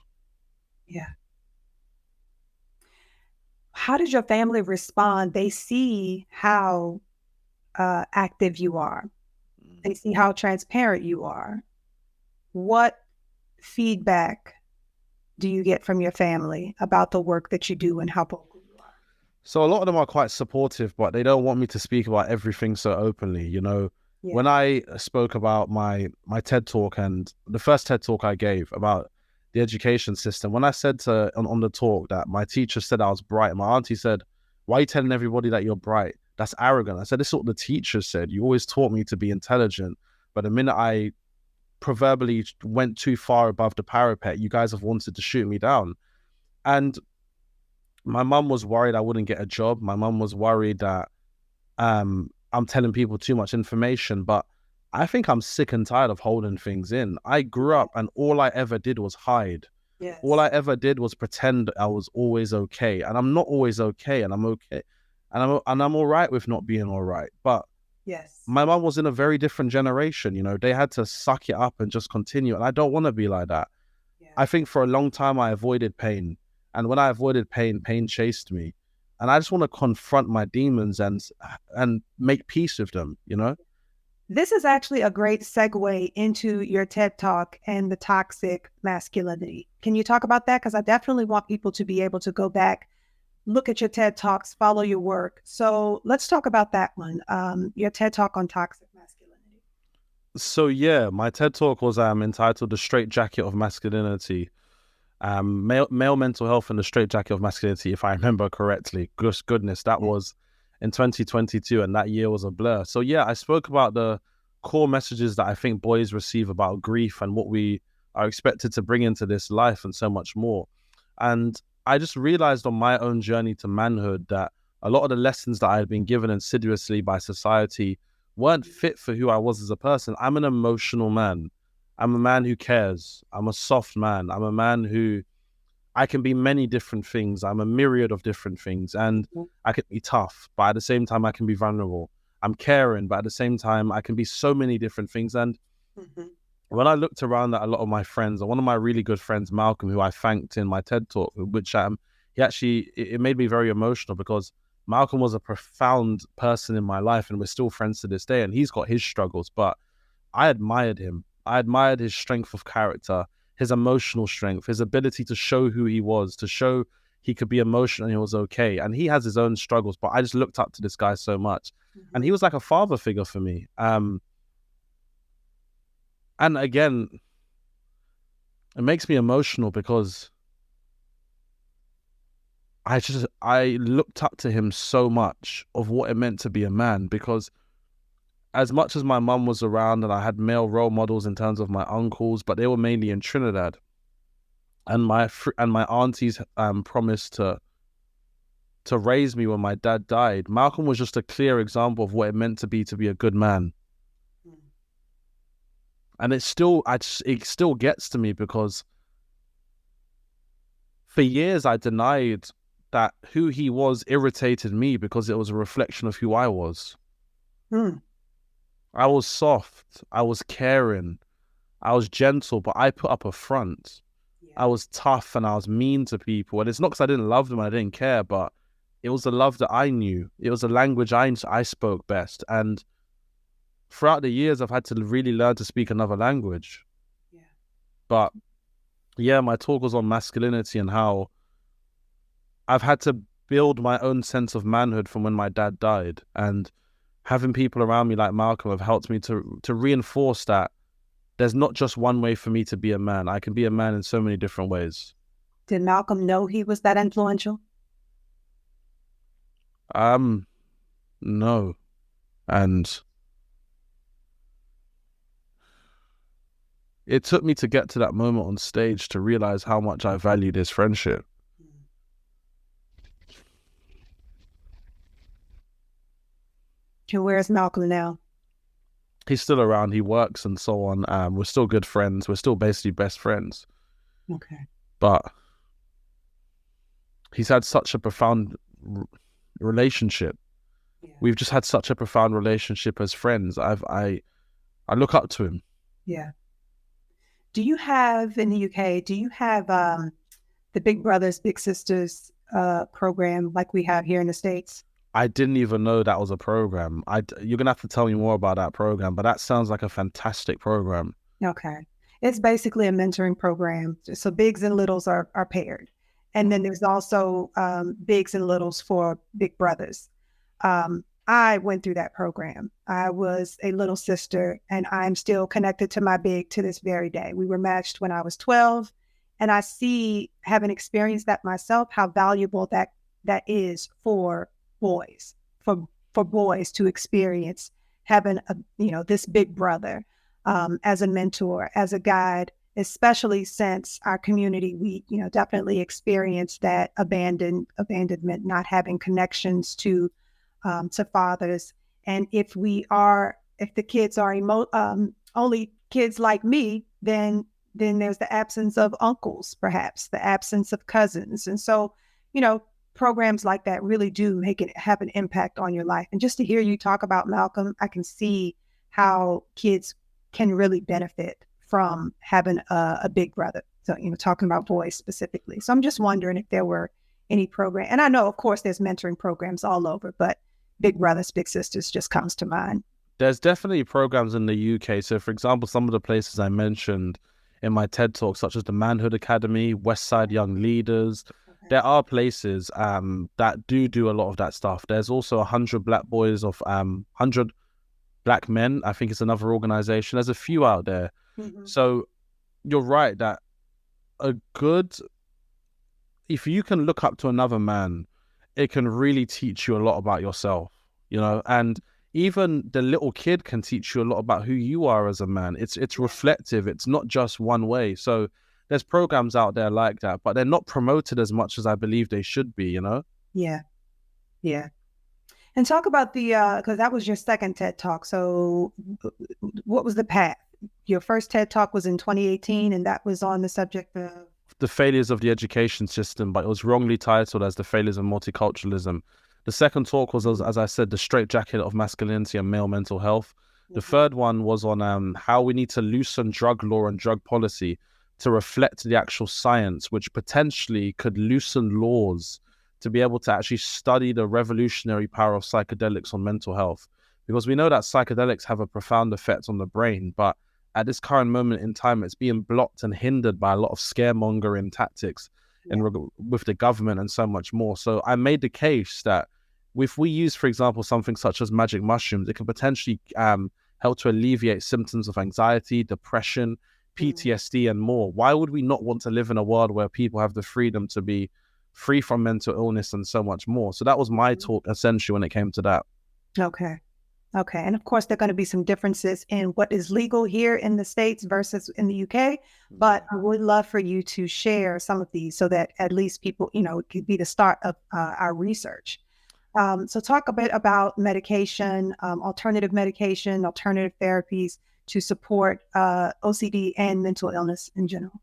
A: Yeah. How did your family respond? They see how active you are. They see how transparent you are. What feedback do you get from your family about the work that you do and how vocal you are?
B: So a lot of them are quite supportive, but they don't want me to speak about everything so openly, you know? Yeah. When I spoke about my TED talk, and the first TED talk I gave about the education system, when I said on the talk that my teacher said I was bright, my auntie said, why are you telling everybody that you're bright? That's arrogant. I said, this is what the teacher said. You always taught me to be intelligent, but the minute I proverbially went too far above the parapet, you guys have wanted to shoot me down. And my mum was worried I wouldn't get a job. My mum was worried that I'm telling people too much information, but I think I'm sick and tired of holding things in. I grew up and all I ever did was hide.
A: Yes.
B: All I ever did was pretend I was always okay, and I'm not always okay, and I'm okay. And I'm all right with not being all right. But
A: yes,
B: my mom was in a very different generation. You know, they had to suck it up and just continue. And I don't want to be like that. Yeah. I think for a long time I avoided pain. And when I avoided pain, pain chased me. And I just want to confront my demons and make peace with them, you know?
A: This is actually a great segue into your TED Talk and the toxic masculinity. Can you talk about that? Because I definitely want people to be able to go back, look at your TED Talks, follow your work. So let's talk about that one, your TED Talk on toxic masculinity.
B: So yeah, my TED Talk was entitled The Straitjacket of Masculinity. Male mental health and the straitjacket of masculinity, if I remember correctly. Goodness, that was in 2022, and that year was a blur. So yeah, I spoke about the core messages that I think boys receive about grief and what we are expected to bring into this life and so much more. And I just realized on my own journey to manhood that a lot of the lessons that I had been given insidiously by society weren't fit for who I was as a person. I'm an emotional man. I'm a man who cares. I'm a soft man. I'm a man who, I can be many different things. I'm a myriad of different things, and I can be tough, but at the same time, I can be vulnerable. I'm caring, but at the same time, I can be so many different things. And when I looked around at a lot of my friends, and one of my really good friends, Malcolm, who I thanked in my TED Talk, which it made me very emotional, because Malcolm was a profound person in my life, and we're still friends to this day, and he's got his struggles, but I admired him. I admired his strength of character, his emotional strength, his ability to show who he was, to show he could be emotional and he was okay. And he has his own struggles, but I just looked up to this guy so much. And he was like a father figure for me. And again, it makes me emotional because I looked up to him so much of what it meant to be a man, because as much as my mum was around and I had male role models in terms of my uncles, but they were mainly in Trinidad, and my aunties promised to raise me when my dad died. Malcolm was just a clear example of what it meant to be a good man. And it still gets to me, because For years, I denied that who he was irritated me because it was a reflection of who I was.
A: Hmm.
B: I was soft, I was caring, I was gentle, but I put up a front.
A: Yeah.
B: I was tough and I was mean to people. And it's not because I didn't love them and I didn't care, but it was the love that I knew. It was the language I spoke best. And throughout the years, I've had to really learn to speak another language.
A: Yeah.
B: But yeah, my talk was on masculinity and how I've had to build my own sense of manhood from when my dad died. And having people around me like Malcolm have helped me to reinforce that there's not just one way for me to be a man. I can be a man in so many different ways.
A: Did Malcolm know he was that influential?
B: No. And it took me to get to that moment on stage to realize how much I valued his friendship.
A: And where's Malcolm now?
B: He's still around. He works and so on. We're still good friends. We're still basically best friends.
A: Okay.
B: But he's had such a profound relationship.
A: Yeah.
B: We've just had such a profound relationship as friends. I look up to him.
A: Yeah. Do you have in the UK, do you have the Big Brothers, Big Sisters program like we have here in the States?
B: I didn't even know that was a program. You're going to have to tell me more about that program, but that sounds like a fantastic program.
A: Okay. It's basically a mentoring program. So bigs and littles are paired. And then there's also bigs and littles for big brothers. I went through that program. I was a little sister, and I'm still connected to my big to this very day. We were matched when I was 12, and I see, having experienced that myself, how valuable that is for boys, for boys to experience having this big brother as a mentor, as a guide, especially since our community, we definitely experienced that abandonment, not having connections to fathers. And if the kids are only kids like me, then there's the absence of uncles, perhaps the absence of cousins. And so, programs like that really do have an impact on your life. And just to hear you talk about Malcolm, I can see how kids can really benefit from having a big brother. So, talking about boys specifically. So I'm just wondering if there were any program. And I know, of course, there's mentoring programs all over, but Big Brothers, Big Sisters just comes to mind.
B: There's definitely programs in the UK. So, for example, some of the places I mentioned in my TED Talk, such as the Manhood Academy, Westside Young Leaders, there are places that do a lot of that stuff. There's also 100 Black Boys of 100 Black Men. I think it's another organization. There's a few out there. Mm-hmm. So you're right that if you can look up to another man, it can really teach you a lot about yourself, and even the little kid can teach you a lot about who you are as a man. It's reflective. It's not just one way. So there's programs out there like that, but they're not promoted as much as I believe they should be,
A: Yeah. Yeah. And talk about because that was your second TED Talk. So what was the path? Your first TED Talk was in 2018, and that was on the subject of
B: the failures of the education system, but it was wrongly titled as the failures of multiculturalism. The second talk was, as I said, the straitjacket of masculinity and male mental health. The third one was on how we need to loosen drug law and drug policy to reflect the actual science, which potentially could loosen laws to be able to actually study the revolutionary power of psychedelics on mental health. Because we know that psychedelics have a profound effect on the brain, but at this current moment in time, it's being blocked and hindered by a lot of scaremongering tactics with the government and so much more. So I made the case that if we use, for example, something such as magic mushrooms, it can potentially help to alleviate symptoms of anxiety, depression, PTSD, and more. Why would we not want to live in a world where people have the freedom to be free from mental illness and so much more? So that was my talk, essentially, when it came to that.
A: Okay. And of course, there are going to be some differences in what is legal here in the States versus in the UK. But I would love for you to share some of these so that at least people, it could be the start of our research. So talk a bit about medication, alternative medication, alternative therapies to support OCD and mental illness in general.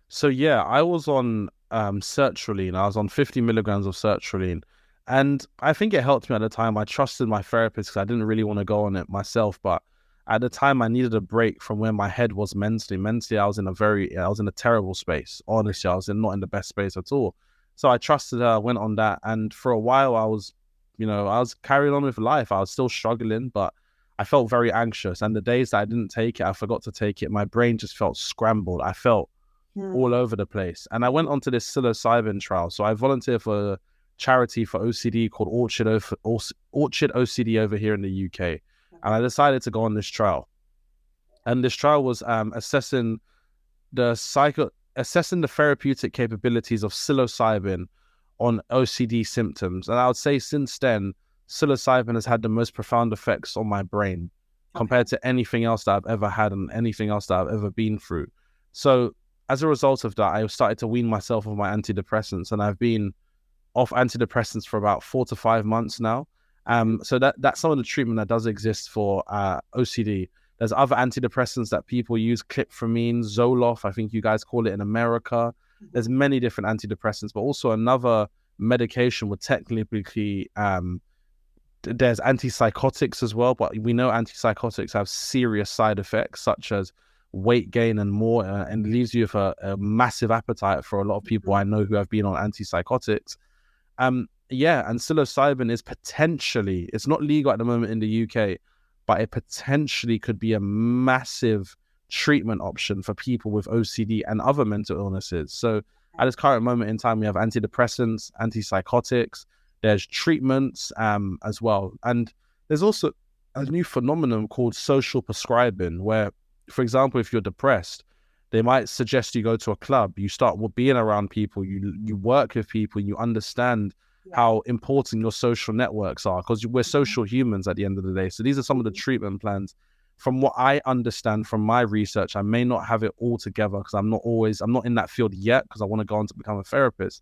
B: So yeah, I was on sertraline. I was on 50 milligrams of sertraline. And I think it helped me at the time. I trusted my therapist because I didn't really want to go on it myself. But at the time, I needed a break from where my head was mentally. Mentally, I was in a terrible space. Honestly, I was not in the best space at all. So I trusted her, went on that. And for a while, I was carrying on with life. I was still struggling, but I felt very anxious. And the days that I didn't take it, I forgot to take it. My brain just felt scrambled. I felt all over the place. And I went onto this psilocybin trial. So I volunteered for a charity for OCD called Orchard OCD over here in the UK. And I decided to go on this trial. And this trial was assessing the therapeutic capabilities of psilocybin on OCD symptoms. And I would say since then, psilocybin has had the most profound effects on my brain compared to anything else that I've ever had and anything else that I've ever been through. So as a result of that, I started to wean myself of my antidepressants, and I've been off antidepressants for about 4 to 5 months now. So that's some of the treatment that does exist for OCD. There's other antidepressants that people use, clopramine, Zoloft, I think you guys call it in America. There's many different antidepressants, but also another medication would technically, there's antipsychotics as well, but we know antipsychotics have serious side effects such as weight gain and more, and leaves you with a massive appetite for a lot of people I know who have been on antipsychotics. And psilocybin is potentially, it's not legal at the moment in the UK, but it potentially could be a massive treatment option for people with OCD and other mental illnesses. So at this current moment in time, we have antidepressants, antipsychotics, there's treatments as well. And there's also a new phenomenon called social prescribing, where, for example, if you're depressed, they might suggest you go to a club, you start being around people, you work with people, you understand how important your social networks are, because we're social humans at the end of the day. So these are some of the treatment plans. From what I understand from my research, I may not have it all together because I'm not in that field yet, because I want to go on to become a therapist.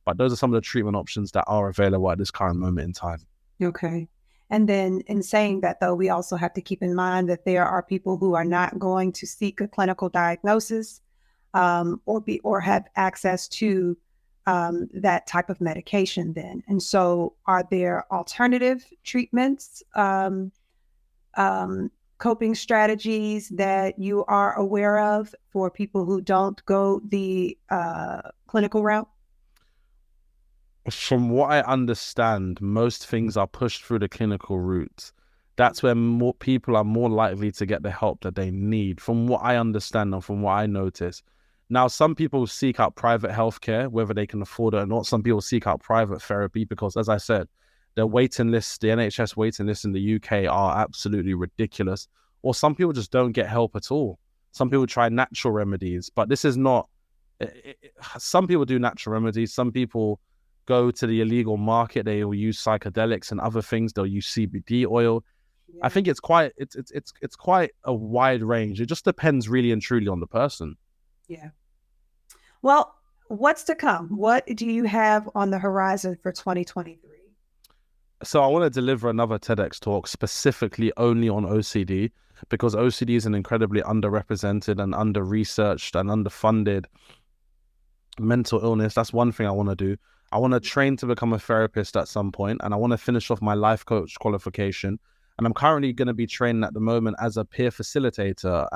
B: But those are some of the treatment options that are available at this current moment in time.
A: Okay. And then in saying that, though, we also have to keep in mind that there are people who are not going to seek a clinical diagnosis or have access to that type of medication then. And so are there alternative treatments, coping strategies that you are aware of for people who don't go the clinical route?
B: From what I understand, most things are pushed through the clinical route. That's where more people are more likely to get the help that they need, from what I understand and from what I notice. Now, some people seek out private healthcare, whether they can afford it or not. Some people seek out private therapy because, as I said, the waiting lists, the NHS waiting lists in the UK are absolutely ridiculous. Or some people just don't get help at all. Some people try natural remedies, but this is not... Some people do natural remedies. Some people go to the illegal market. They will use psychedelics and other things. They'll use CBD oil. I think it's quite a wide range. It just depends really and truly on the person.
A: Yeah. Well, what's to come? What do you have on the horizon for 2023?
B: So I want to deliver another TEDx talk specifically only on OCD, because OCD is an incredibly underrepresented and under-researched and underfunded mental illness. That's one thing I want to do. I want to train to become a therapist at some point, and I want to finish off my life coach qualification. And I'm currently going to be training at the moment as a peer facilitator.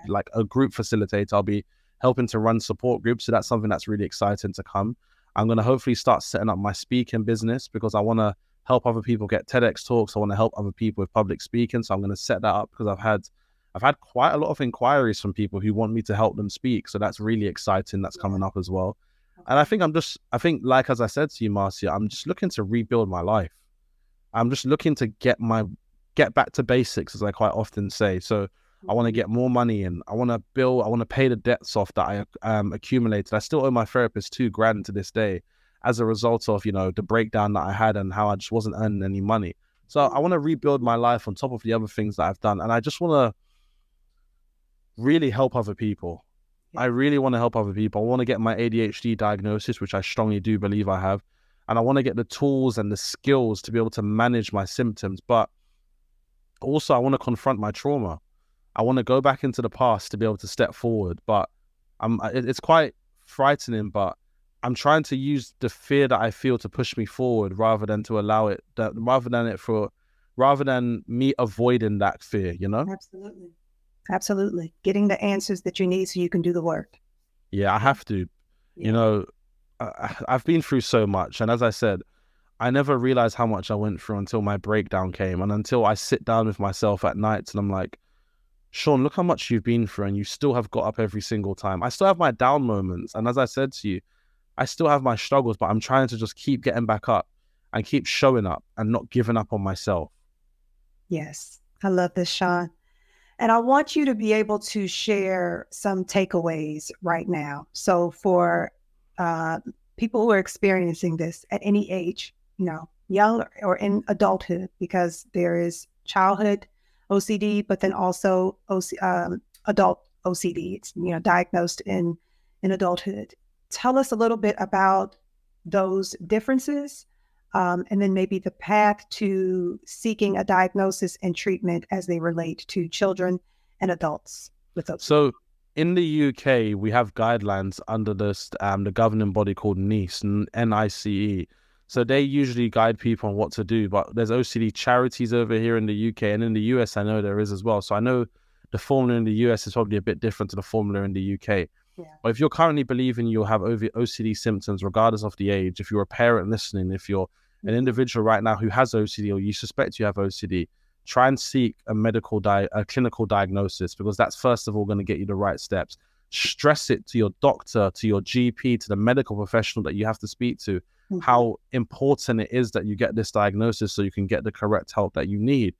B: Like a group facilitator, I'll be helping to run support groups. So that's something that's really exciting to come. I'm going to hopefully start setting up my speaking business, because I want to help other people get TEDx talks. I want to help other people with public speaking. So I'm going to set that up, because I've had quite a lot of inquiries from people who want me to help them speak. So that's really exciting. That's coming up as well. And I think like, as I said to you, Marcia, I'm just looking to rebuild my life. I'm just looking to get back to basics, as I quite often say. So I want to get more money in. I want to pay the debts off that I accumulated. I still owe my therapist $2,000 to this day as a result of, the breakdown that I had and how I just wasn't earning any money. So I want to rebuild my life on top of the other things that I've done. And I just want to really help other people. I really want to help other people. I want to get my ADHD diagnosis, which I strongly do believe I have. And I want to get the tools and the skills to be able to manage my symptoms. But also, I want to confront my trauma. I want to go back into the past to be able to step forward. But it's quite frightening, but I'm trying to use the fear that I feel to push me forward rather than to allow it, rather than me avoiding that fear, you know?
A: Absolutely. Absolutely. Getting the answers that you need so you can do the work.
B: Yeah, I have to. You
A: Yeah.
B: know, I've been through so much. And as I said, I never realized how much I went through until my breakdown came and until I sit down with myself at night and I'm like, Shaun, look how much you've been through and you still have got up every single time. I still have my down moments. And as I said to you, I still have my struggles, but I'm trying to just keep getting back up and keep showing up and not giving up on myself.
A: Yes. I love this, Shaun. And I want you to be able to share some takeaways right now. So for uh, people who are experiencing this at any age, young or in adulthood, because there is childhood OCD, but then also adult OCD. It's diagnosed in adulthood. Tell us a little bit about those differences, and then maybe the path to seeking a diagnosis and treatment as they relate to children and adults with OCD.
B: So in the UK, we have guidelines under the governing body called NICE, N-I-C-E. So they usually guide people on what to do, but there's OCD charities over here in the UK, and in the US, I know there is as well. So I know the formula in the US is probably a bit different to the formula in the UK.
A: Yeah.
B: But if you're currently believing you'll have OCD symptoms, regardless of the age, if you're a parent listening, if you're an individual right now who has OCD or you suspect you have OCD, try and seek a clinical diagnosis, because that's first of all going to get you the right steps. Stress it to your doctor, to your GP, to the medical professional that you have to speak to, how important it is that you get this diagnosis so you can get the correct help that you need.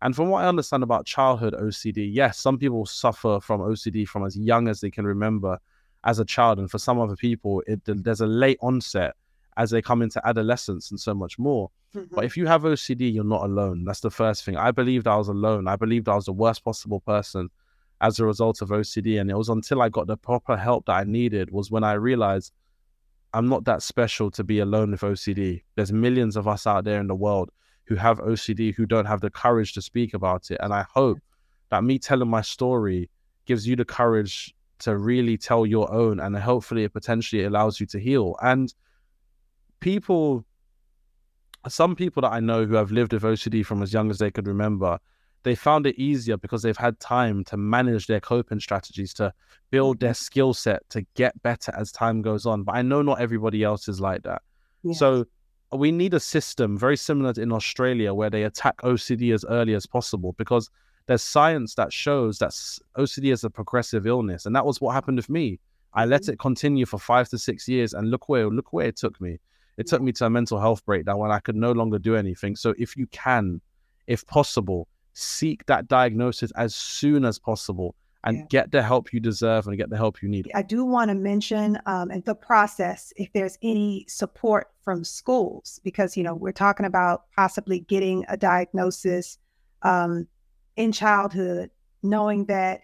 B: And from what I understand about childhood OCD, yes, some people suffer from OCD from as young as they can remember as a child. And for some other people, there's a late onset as they come into adolescence and so much more. But if you have OCD, you're not alone. That's the first thing. I believed I was alone. I believed I was the worst possible person as a result of OCD. And it was until I got the proper help that I needed was when I realized I'm not that special to be alone with OCD. There's millions of us out there in the world who have OCD, who don't have the courage to speak about it. And I hope that me telling my story gives you the courage to really tell your own, and hopefully it potentially allows you to heal. And some people that I know who have lived with OCD from as young as they could remember, they found it easier because they've had time to manage their coping strategies, to build their skill set, to get better as time goes on. But I know not everybody else is like that. Yes. So we need a system very similar to in Australia where they attack OCD as early as possible, because there's science that shows that OCD is a progressive illness. And that was what happened with me. I let it continue for 5 to 6 years, and look where it took me. It took me to a mental health breakdown when I could no longer do anything. So if you can, if possible, seek that diagnosis as soon as possible and get the help you deserve and get the help you need.
A: I do want to mention in the process, if there's any support from schools, because, we're talking about possibly getting a diagnosis in childhood, knowing that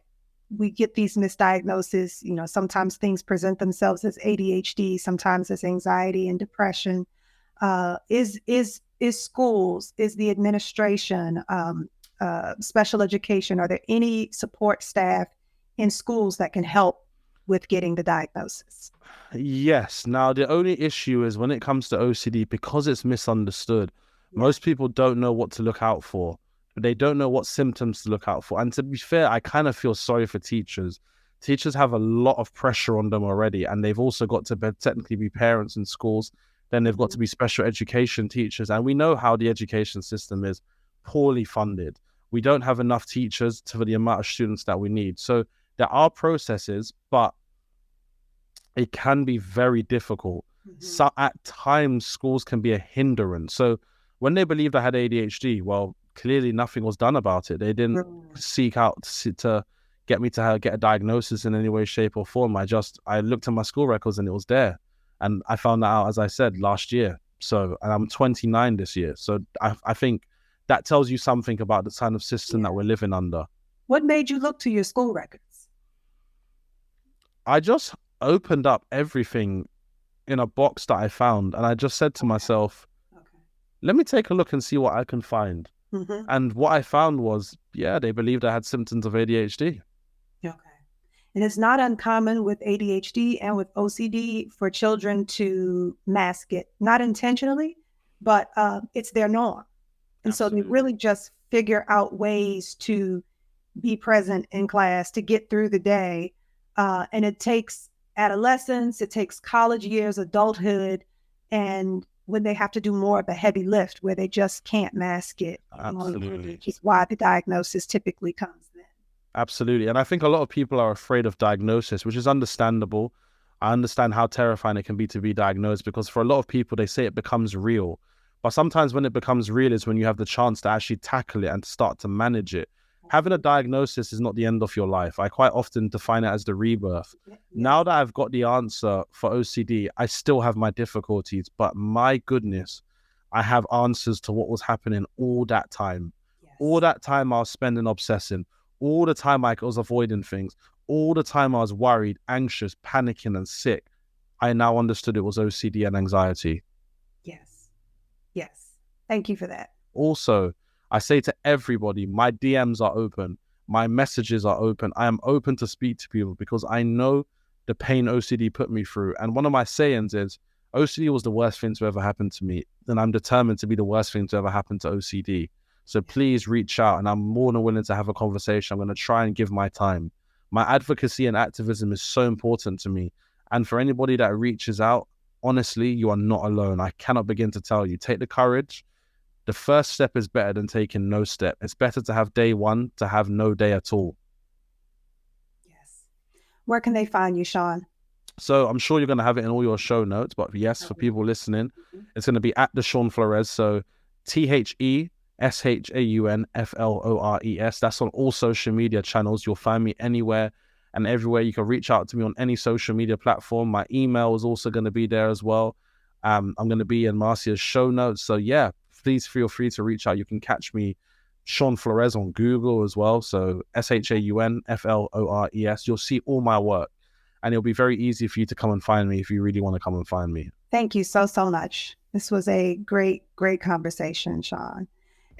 A: we get these misdiagnoses. Sometimes things present themselves as ADHD, sometimes as anxiety and depression. Is schools, is the administration, special education, are there any support staff in schools that can help with getting the diagnosis?
B: Yes. Now, the only issue is when it comes to OCD, because it's misunderstood, most people don't know what to look out for. They don't know what symptoms to look out for. And to be fair, I kind of feel sorry for teachers. Teachers have a lot of pressure on them already, and they've also got to technically be parents in schools. Then they've got to be special education teachers. And we know how the education system is poorly funded. We don't have enough teachers for the amount of students that we need. So there are processes, but it can be very difficult. So at times, schools can be a hindrance. So when they believed I had ADHD, well, clearly nothing was done about it. They didn't seek out to get me to get a diagnosis in any way, shape or form. I looked at my school records and it was there. And I found that out, as I said, last year. So, and I'm 29 this year. So I think that tells you something about the kind of system that we're living under.
A: What made you look to your school records?
B: I just opened up everything in a box that I found. And I just said to myself, let me take a look and see what I can find. And what I found was, they believed I had symptoms of ADHD.
A: Okay. And it's not uncommon with ADHD and with OCD for children to mask it, not intentionally, but it's their norm. And so they really just figure out ways to be present in class, to get through the day. And it takes adolescence, it takes college years, adulthood, and when they have to do more of a heavy lift where they just can't mask it.
B: Absolutely.
A: Which is why the diagnosis typically comes then.
B: Absolutely. And I think a lot of people are afraid of diagnosis, which is understandable. I understand how terrifying it can be to be diagnosed, because for a lot of people, they say it becomes real. But sometimes when it becomes real is when you have the chance to actually tackle it and start to manage it. Having a diagnosis is not the end of your life. I quite often define it as the rebirth. Now that I've got the answer for OCD, I still have my difficulties, but my goodness, I have answers to what was happening all that time. All that time I was spending obsessing, all the time I was avoiding things, all the time I was worried, anxious, panicking, and sick. I now understood it was OCD and anxiety.
A: Yes. Thank you for that.
B: Also, I say to everybody, my DMs are open. My messages are open. I am open to speak to people because I know the pain OCD put me through. And one of my sayings is, OCD was the worst thing to ever happen to me. And I'm determined to be the worst thing to ever happen to OCD. So please reach out, and I'm more than willing to have a conversation. I'm going to try and give my time. My advocacy and activism is so important to me. And for anybody that reaches out, honestly, you are not alone. I cannot begin to tell you. Take the courage. The first step is better than taking no step. It's better to have day one to have no day at all.
A: Yes. Where can they find you, Shaun?
B: So I'm sure you're going to have it in all your show notes, but yes, for people listening, it's going to be at the Shaun Flores. So TheShaunFlores. That's on all social media channels. You'll find me anywhere and everywhere. You can reach out to me on any social media platform. My email is also going to be there as well. I'm going to be in Marcia's show notes. So yeah, please feel free to reach out. You can catch me, Shaun Flores, on Google as well. So ShaunFlores. You'll see all my work, and it'll be very easy for you to come and find me if you really want to come and find me.
A: Thank you so much. This was a great conversation, Shaun.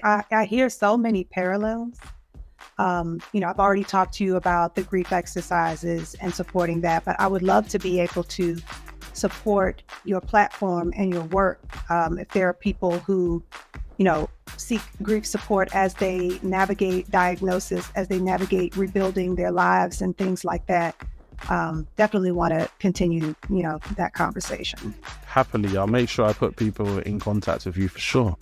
A: I hear so many parallels. I've already talked to you about the grief exercises and supporting that, but I would love to be able to support your platform and your work. If there are people who, seek grief support as they navigate diagnosis, as they navigate rebuilding their lives and things like that, definitely want to continue, that conversation.
B: Happily, I'll make sure I put people in contact with you for sure.